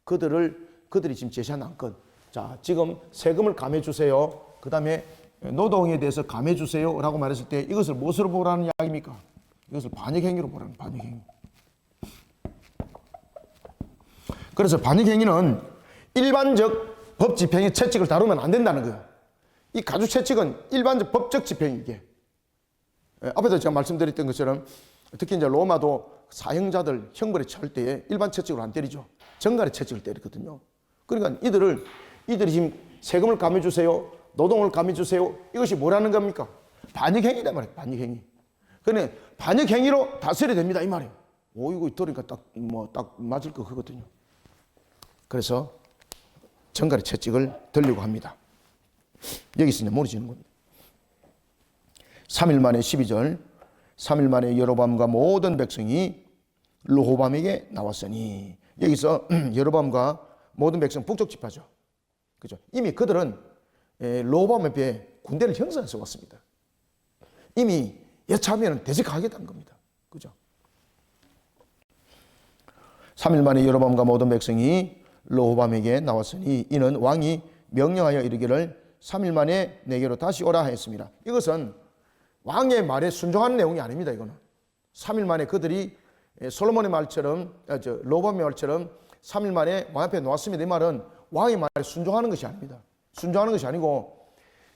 그들이 지금 제시한 안건. 자, 지금 세금을 감해 주세요. 그 다음에 노동에 대해서 감해 주세요. 라고 말했을 때 이것을 무엇으로 보라는 이야기입니까? 이것을 반역행위로 보라는 반역행위. 그래서 반역행위는 일반적 법 집행의 채찍을 다루면 안 된다는 거예요. 이 가죽 채찍은 일반적 법적 집행이 이게. 앞에서 제가 말씀드렸던 것처럼 특히 이제 로마도 사형자들 형벌에 처할 때에 일반 채찍으로 안 때리죠. 정갈의 채찍을 때리거든요. 그러니까 이들이 지금 세금을 감해주세요. 노동을 감해주세요. 이것이 뭐라는 겁니까? 반역행위다 말이에요. 반역행위. 그런데 반역행위로 다스려야 됩니다. 이 말이에요. 이거 들으니까 딱 맞을 것 같거든요. 그래서 정갈의 채찍을 들려고 합니다. 여기서 이제 모르지는 겁니다. 3일 만에 12절 3일 만에 여로보암과 모든 백성이 르호보암에게 나왔으니 여기서 여로보암과 모든 백성 북쪽 지파죠. 그죠? 이미 그들은 르호보암에 비해 군대를 형성해서 왔습니다. 이미 여차하면 대적하겠다는 겁니다. 그죠? 3일 만에 여로보암과 모든 백성이 르호보암에게 나왔으니 이는 왕이 명령하여 이르기를 3일 만에 내게로 다시 오라 하였습니다. 이것은 왕의 말에 순종하는 내용이 아닙니다. 이거는 3일 만에 그들이 솔로몬의 말처럼 르호보암의 말처럼 3일 만에 왕 앞에 놓았습니다. 이 말은 왕의 말에 순종하는 것이 아닙니다. 순종하는 것이 아니고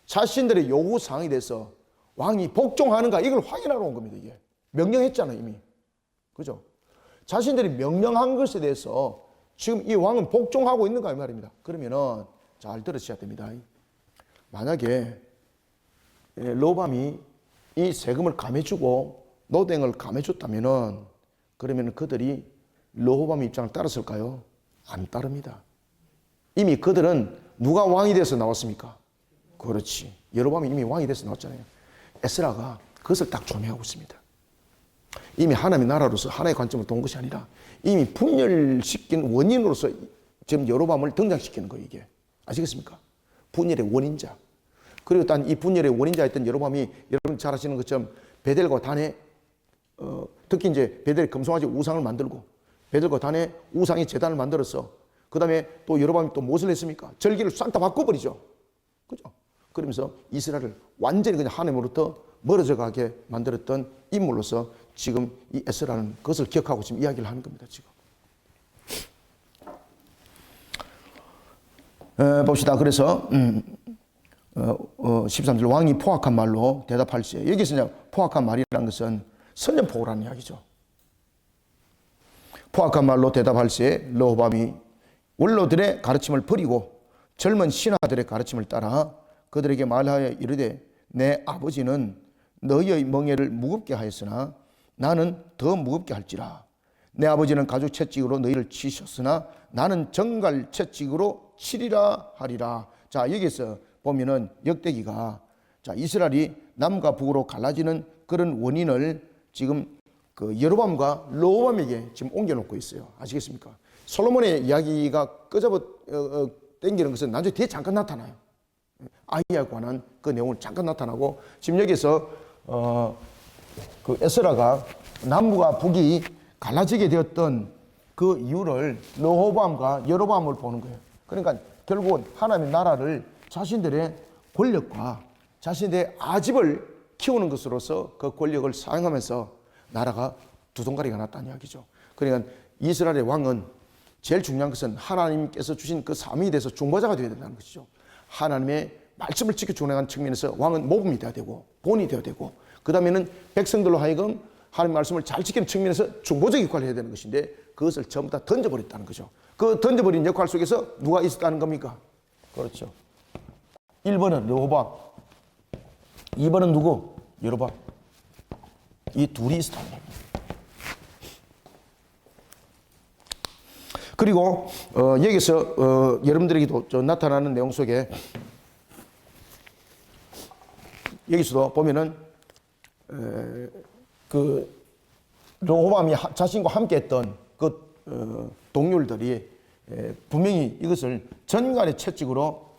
자신들의 요구 사항에 대해서 왕이 복종하는가 이걸 확인하러 온 겁니다. 이게 명령했잖아요 이미. 그죠? 자신들이 명령한 것에 대해서 지금 이 왕은 복종하고 있는가 이 말입니다. 그러면은 잘 들으셔야 됩니다. 만약에 르호보암이 이 세금을 감해주고 노동을 감해줬다면은 그러면 그들이 르호보암의 입장을 따랐을까요? 안 따릅니다. 이미 그들은 누가 왕이 돼서 나왔습니까? 그렇지. 여로보암이 이미 왕이 돼서 나왔잖아요. 에스라가 그것을 딱 조명하고 있습니다. 이미 하나님의 나라로서 하나의 관점으로 돈 것이 아니라 이미 분열시킨 원인으로서 지금 여로보암을 등장시키는 거예요, 이게. 아시겠습니까? 분열의 원인자. 그리고 단 이 분열의 원인자였던 여로보암이 여러분 잘 아시는 것처럼 베델과 단에 특히 이제 베델이 금송아지 우상을 만들고 베델과 단에 우상의 제단을 만들었어. 그 다음에 또 여로보암이 또 무엇을 했습니까? 절기를 싹 다 바꿔버리죠. 그죠? 그러면서 이스라엘을 완전히 그냥 하나님으로부터 멀어져 가게 만들었던 인물로서 지금 이 에스라는 그것을 기억하고 지금 이야기를 하는 겁니다, 지금. 봅시다. 그래서 13절 왕이 포악한 말로 대답할지에, 여기서 그냥 포악한 말이라는 것은 선전포고라는 이야기죠. 포악한 말로 대답할지에 르호보암이 원로들의 가르침을 버리고 젊은 신하들의 가르침을 따라 그들에게 말하여 이르되 내 아버지는 너희의 멍에를 무겁게 하였으나 나는 더 무겁게 할지라. 내 아버지는 가죽 채찍으로 너희를 치셨으나 나는 정갈 채찍으로 치리라 하리라. 자, 여기서 보면은 역대기가, 자, 이스라엘이 남과 북으로 갈라지는 그런 원인을 지금 그 여로보암과 르호보암에게 지금 옮겨놓고 있어요. 아시겠습니까? 솔로몬의 이야기가 끄잡아 당기는 것은 나중에 뒤에 잠깐 나타나요. 아이야에 관한 그 내용을 잠깐 나타나고, 지금 여기서 그 에스라가 남부가 북이 갈라지게 되었던 그 이유를 르호보암과 여로보암을 보는 거예요. 그러니까 결국은 하나님의 나라를 자신들의 권력과 자신들의 아집을 키우는 것으로서 그 권력을 사용하면서 나라가 두 동가리가 났다는 이야기죠. 그러니까 이스라엘의 왕은 제일 중요한 것은 하나님께서 주신 그 사명에 대해서 중보자가 되어야 된다는 것이죠. 하나님의 말씀을 지켜주는 측면에서 왕은 모범이 되어야 되고 본이 되어야 되고, 그 다음에는 백성들로 하여금 하나님의 말씀을 잘 지키는 측면에서 중보적 역할을 해야 되는 것인데 그것을 전부 다 던져버렸다는 거죠. 그 던져버린 역할 속에서 누가 있었다는 겁니까? 그렇죠. 1번은 르호보암, 2번은 누구? 여로보암. 이 둘이 있었다는 겁니다. 그리고 여기서 여러분들에게도 나타나는 내용 속에 여기서도 보면은 그 르호보암이 자신과 함께했던 그 동료들이 분명히 이것을 전갈의 채찍으로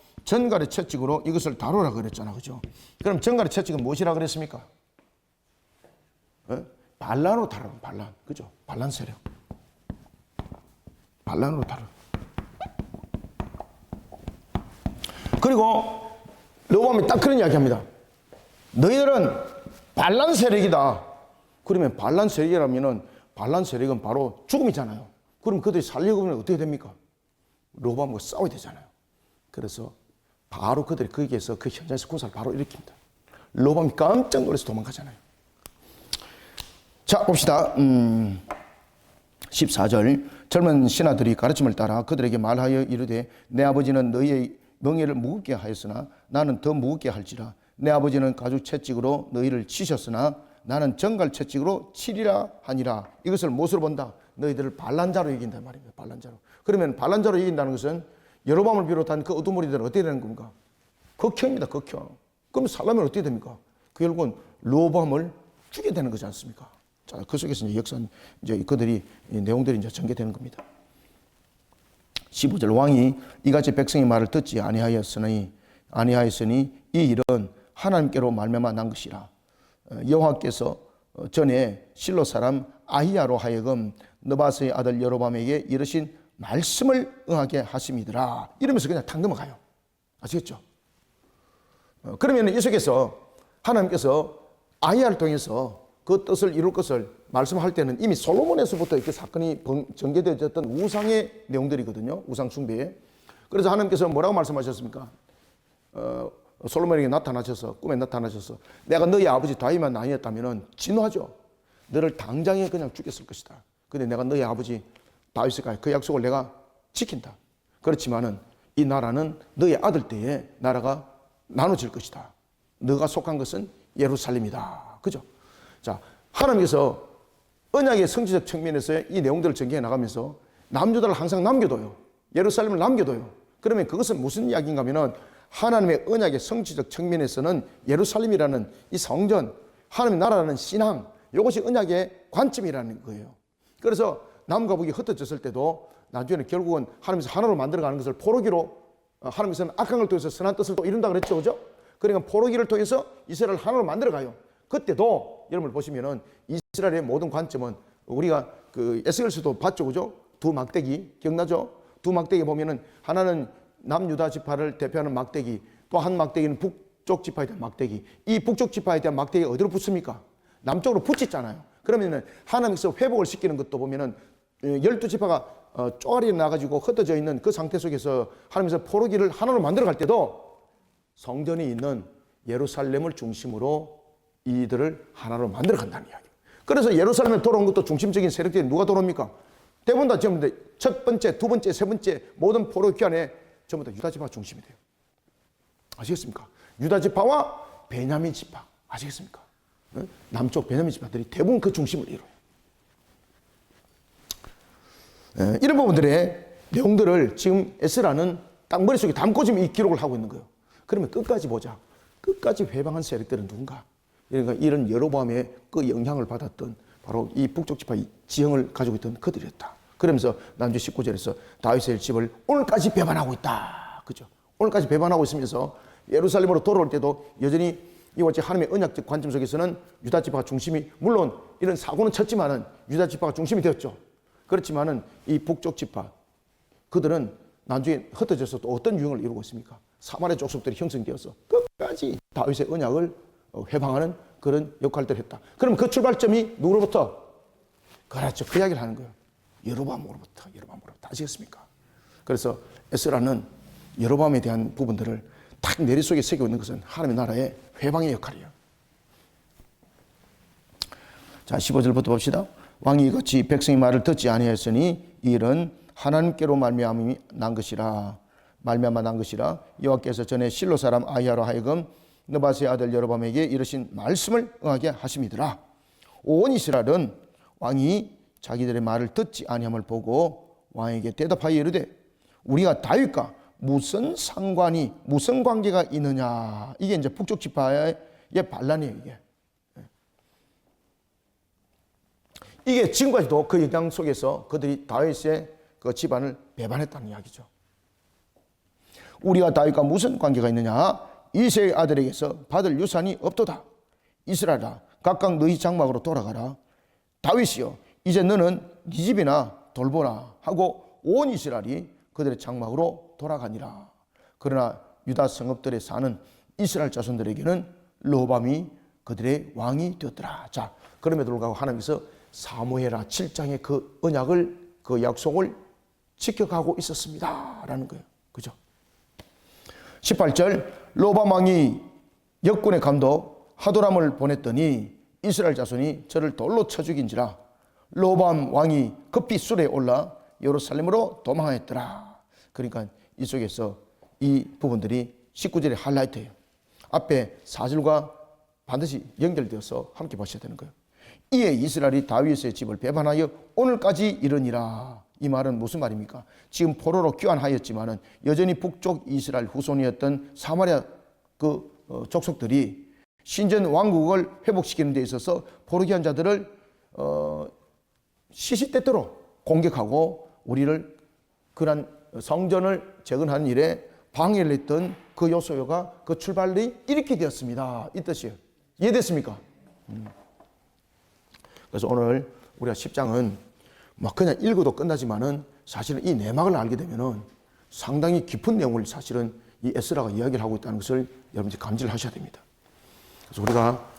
이것을 다루라 그랬잖아, 그죠? 그럼 전갈의 채찍은 무엇이라 그랬습니까? 반란으로 다루라, 반란, 그죠? 반란 세력, 반란으로 다루라. 그리고 르호보암이 딱 그런 이야기합니다. 너희들은 반란 세력이다. 그러면 반란 세력이라면은 반란 세력은 바로 죽음이잖아요. 그럼 그들이 살려고 하면 어떻게 됩니까? 르호보암과 싸워야 되잖아요. 그래서 바로 그들이 거기에서 그 현장에서 군사를 바로 일으킵니다. 르호보암이 깜짝 놀라서 도망가잖아요. 자, 봅시다. 14절 젊은 신하들이 가르침을 따라 그들에게 말하여 이르되 내 아버지는 너희의 명예를 무겁게 하였으나 나는 더 무겁게 할지라. 내 아버지는 가죽 채찍으로 너희를 치셨으나 나는 정갈 채찍으로 치리라 하니라. 이것을 무엇으로 본다? 너희들을 반란자로 이긴다 말입니다. 반란자로. 그러면 반란자로 이긴다는 것은 여로보암을 비롯한 그 어두머리들은 어떻게 되는 겁니까? 극형입니다. 극형. 그럼 살려면 어떻게 됩니까? 결국은 르호보암을 죽여야 되는 거지 않습니까? 자, 그 속에서 이제 역사, 이제 그들이, 내용들이 이제 전개되는 겁니다. 15절 왕이 이같이 백성의 말을 듣지 아니하였으니 이 일은 하나님께로 말미암아 난 것이라. 여호와께서 전에 실로 사람 아히야로 하여금 느바스의 아들 여로보암에게 이르신 말씀을 응하게 하심이더라. 이러면서 그냥 탁 넘어가요. 아시겠죠? 그러면 이 속에서 하나님께서 아히야를 통해서 그 뜻을 이룰 것을 말씀할 때는 이미 솔로몬에서부터 이렇게 사건이 전개되었던 우상의 내용들이거든요. 우상 숭배에. 그래서 하나님께서 뭐라고 말씀하셨습니까? 솔로몬에게 나타나셔서, 꿈에 나타나셔서 내가 너희 아버지 다윗만 아니었다면 진노하죠. 너를 당장에 그냥 죽였을 것이다. 근데 내가 너희 아버지 다윗과 그 약속을 내가 지킨다. 그렇지만은 이 나라는 너희 아들 때에 나라가 나눠질 것이다. 너가 속한 것은 예루살렘이다. 그죠? 자, 하나님께서 언약의 성취적 측면에서의 이 내용들을 전개해 나가면서 남유다를 항상 남겨둬요. 예루살렘을 남겨둬요. 그러면 그것은 무슨 이야기인가 하면은 하나님의 언약의 성취적 측면에서는 예루살렘이라는 이 성전, 하나님의 나라라는 신앙, 이것이 언약의 관점이라는 거예요. 그래서 남과 북이 흩어졌을 때도 나중에는 결국은 하나님께서 하나로 만들어가는 것을 포로기로, 하나님께서는 악한 걸 통해서 선한 뜻을 또 이룬다 그랬죠, 그죠? 그러니까 포로기를 통해서 이스라엘을 하나로 만들어가요. 그때도 여러분 보시면은 이스라엘의 모든 관점은 우리가 그 에스겔서도 봤죠, 그죠? 두 막대기 기억나죠? 두 막대기 보면은 하나는 남유다 지파를 대표하는 막대기, 또 한 막대기는 북쪽 지파에 대한 막대기. 이 북쪽 지파에 대한 막대기가 어디로 붙습니까? 남쪽으로 붙이잖아요. 그러면은 하나님께서 회복을 시키는 것도 보면은 12지파가 쪼가리 나가지고 흩어져 있는 그 상태 속에서 하나님께서 포로기를 하나로 만들어 갈 때도 성전이 있는 예루살렘을 중심으로 이들을 하나로 만들어 간다는 이야기예요. 그래서 예루살렘에 돌아온 것도 중심적인 세력들이 누가 돌아옵니까? 대부분 다 전부 첫 번째, 두 번째, 세 번째 모든 포로 기간에 전부 다 유다 지파가 중심이 돼요. 아시겠습니까? 유다 지파와 베냐민 지파. 아시겠습니까? 남쪽 베냐민 지파들이 대부분 그 중심을 이뤄요. 이런 부분들의 내용들을 지금 에스라는 딱 머릿속에 담고 지금 이 기록을 하고 있는 거예요. 그러면 끝까지 보자. 끝까지 회방한 세력들은 누군가? 그러니까 이런 여로보암의 그 영향을 받았던 바로 이 북쪽 지파 지형을 가지고 있던 그들이었다. 그러면서 남주 19절에서 다윗의 집을 오늘까지 배반하고 있다. 그죠? 오늘까지 배반하고 있으면서 예루살렘으로 돌아올 때도 여전히 이와 같이 하나님의 언약적 관점 속에서는 유다 지파가 중심이, 물론 이런 사고는 쳤지만은 유다 지파가 중심이 되었죠. 그렇지만은 이 북쪽 지파 그들은 나중에 흩어져서 또 어떤 유형을 이루고 있습니까? 사마리아 족속들이 형성되어서 끝까지 다윗의 언약을 회방하는 그런 역할들을 했다. 그럼 그 출발점이 누구로부터? 그렇죠. 그 이야기를 하는 거예요. 여로보암으로부터. 아시겠습니까? 그래서 에스라는 여로보암에 대한 부분들을 딱 머릿속에 새기고 있는 것은 하나님의 나라의 회방의 역할이에요. 자, 15절부터 봅시다. 왕이 이같이 백성의 말을 듣지 아니하였으니 이 일은 하나님께로 말미암아 난 것이라. 여호와께서 전에 실로 사람 아히야로 하여금 느바스의 아들 여로보암에게 이르신 말씀을 응하게 하심이더라. 온 이스라엘은 왕이 자기들의 말을 듣지 아니함을 보고 왕에게 대답하여 이르되 우리가 다윗과 무슨 상관이, 무슨 관계가 있느냐. 이게 이제 북쪽 지파의 반란이에요. 이게 지금까지도 그 영향 속에서 그들이 다윗의 그 집안을 배반했다는 이야기죠. 우리가 다윗과 무슨 관계가 있느냐? 이새의 아들에게서 받을 유산이 없도다. 이스라엘아, 각각 너희 장막으로 돌아가라. 다윗이여, 이제 너는 네 집이나 돌보라 하고 온 이스라엘이 그들의 장막으로 돌아가니라. 그러나 유다 성읍들에 사는 이스라엘 자손들에게는 르호보암이 그들의 왕이 되었더라. 자, 그럼에도 불구하고 하나님께서 사무엘하 7장의 그 언약을, 그 약속을 지켜가고 있었습니다 라는 거예요. 그죠? 18절, 르호보암 왕이 역군의 감독 하도람을 보냈더니 이스라엘 자손이 저를 돌로 쳐 죽인지라. 르호보암 왕이 급히 술에 올라 예루살렘으로 도망하였더라. 그러니까 이 속에서 이 부분들이 19절의 하이라이트예요. 앞에 4절과 반드시 연결되어서 함께 보셔야 되는 거예요. 이에 이스라엘이 다윗의 집을 배반하여 오늘까지 이르니라. 이 말은 무슨 말입니까? 지금 포로로 귀환하였지만은 여전히 북쪽 이스라엘 후손이었던 사마리아 그 족속들이 신전 왕국을 회복시키는 데 있어서 포로 귀환 자들을 시시때때로 공격하고 우리를 그런 성전을 재건하는 일에 방해를 했던 그 요소가 그 출발이 이렇게 되었습니다. 이 뜻이에요. 이해됐습니까? 그래서 오늘 우리가 10장은 막 그냥 읽어도 끝나지만은 사실은 이 내막을 알게 되면은 상당히 깊은 내용을 사실은 이 에스라가 이야기를 하고 있다는 것을 여러분들이 감지를 하셔야 됩니다. 그래서 우리가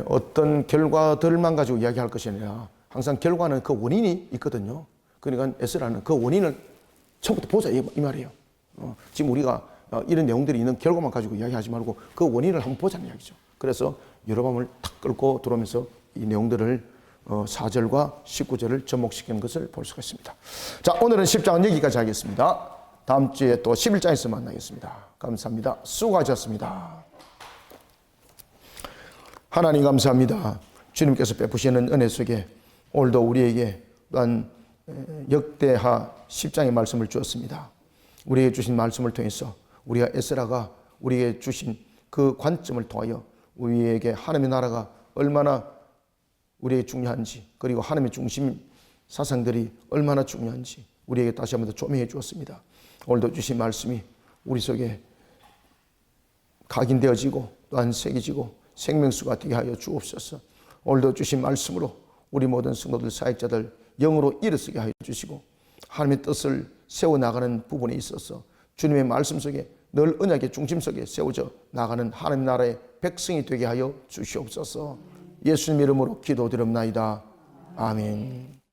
어떤 결과들만 가지고 이야기할 것이 아니라 항상 결과는 그 원인이 있거든요. 그러니까 에스라는 그 원인을 처음부터 보자 이 말이에요. 지금 우리가 이런 내용들이 있는 결과만 가지고 이야기하지 말고 그 원인을 한번 보자는 이야기죠. 그래서 여러분을 탁 끌고 들어오면서 이 내용들을 4절과 19절을 접목시키는 것을 볼 수가 있습니다. 자, 오늘은 10장은 여기까지 하겠습니다. 다음 주에 또 11장에서 만나겠습니다. 감사합니다. 수고하셨습니다. 하나님 감사합니다. 주님께서 베푸시는 은혜 속에 오늘도 우리에게 또한 역대하 10장의 말씀을 주었습니다. 우리에게 주신 말씀을 통해서 우리가 에스라가 우리에게 주신 그 관점을 통하여 우리에게 하나님의 나라가 얼마나 우리에게 중요한지, 그리고 하나님의 중심 사상들이 얼마나 중요한지 우리에게 다시 한번 더 조명해 주었습니다. 오늘도 주신 말씀이 우리 속에 각인되어지고 또한 새겨지고 생명수가 되게 하여 주옵소서. 오늘도 주신 말씀으로 우리 모든 성도들, 사역자들 영으로 일어서게 하여 주시고, 하나님의 뜻을 세워나가는 부분에 있어서 주님의 말씀 속에 늘 언약의 중심 속에 세워져 나가는 하나님 나라의 백성이 되게 하여 주시옵소서. 예수님 이름으로 기도드립나이다. 아멘.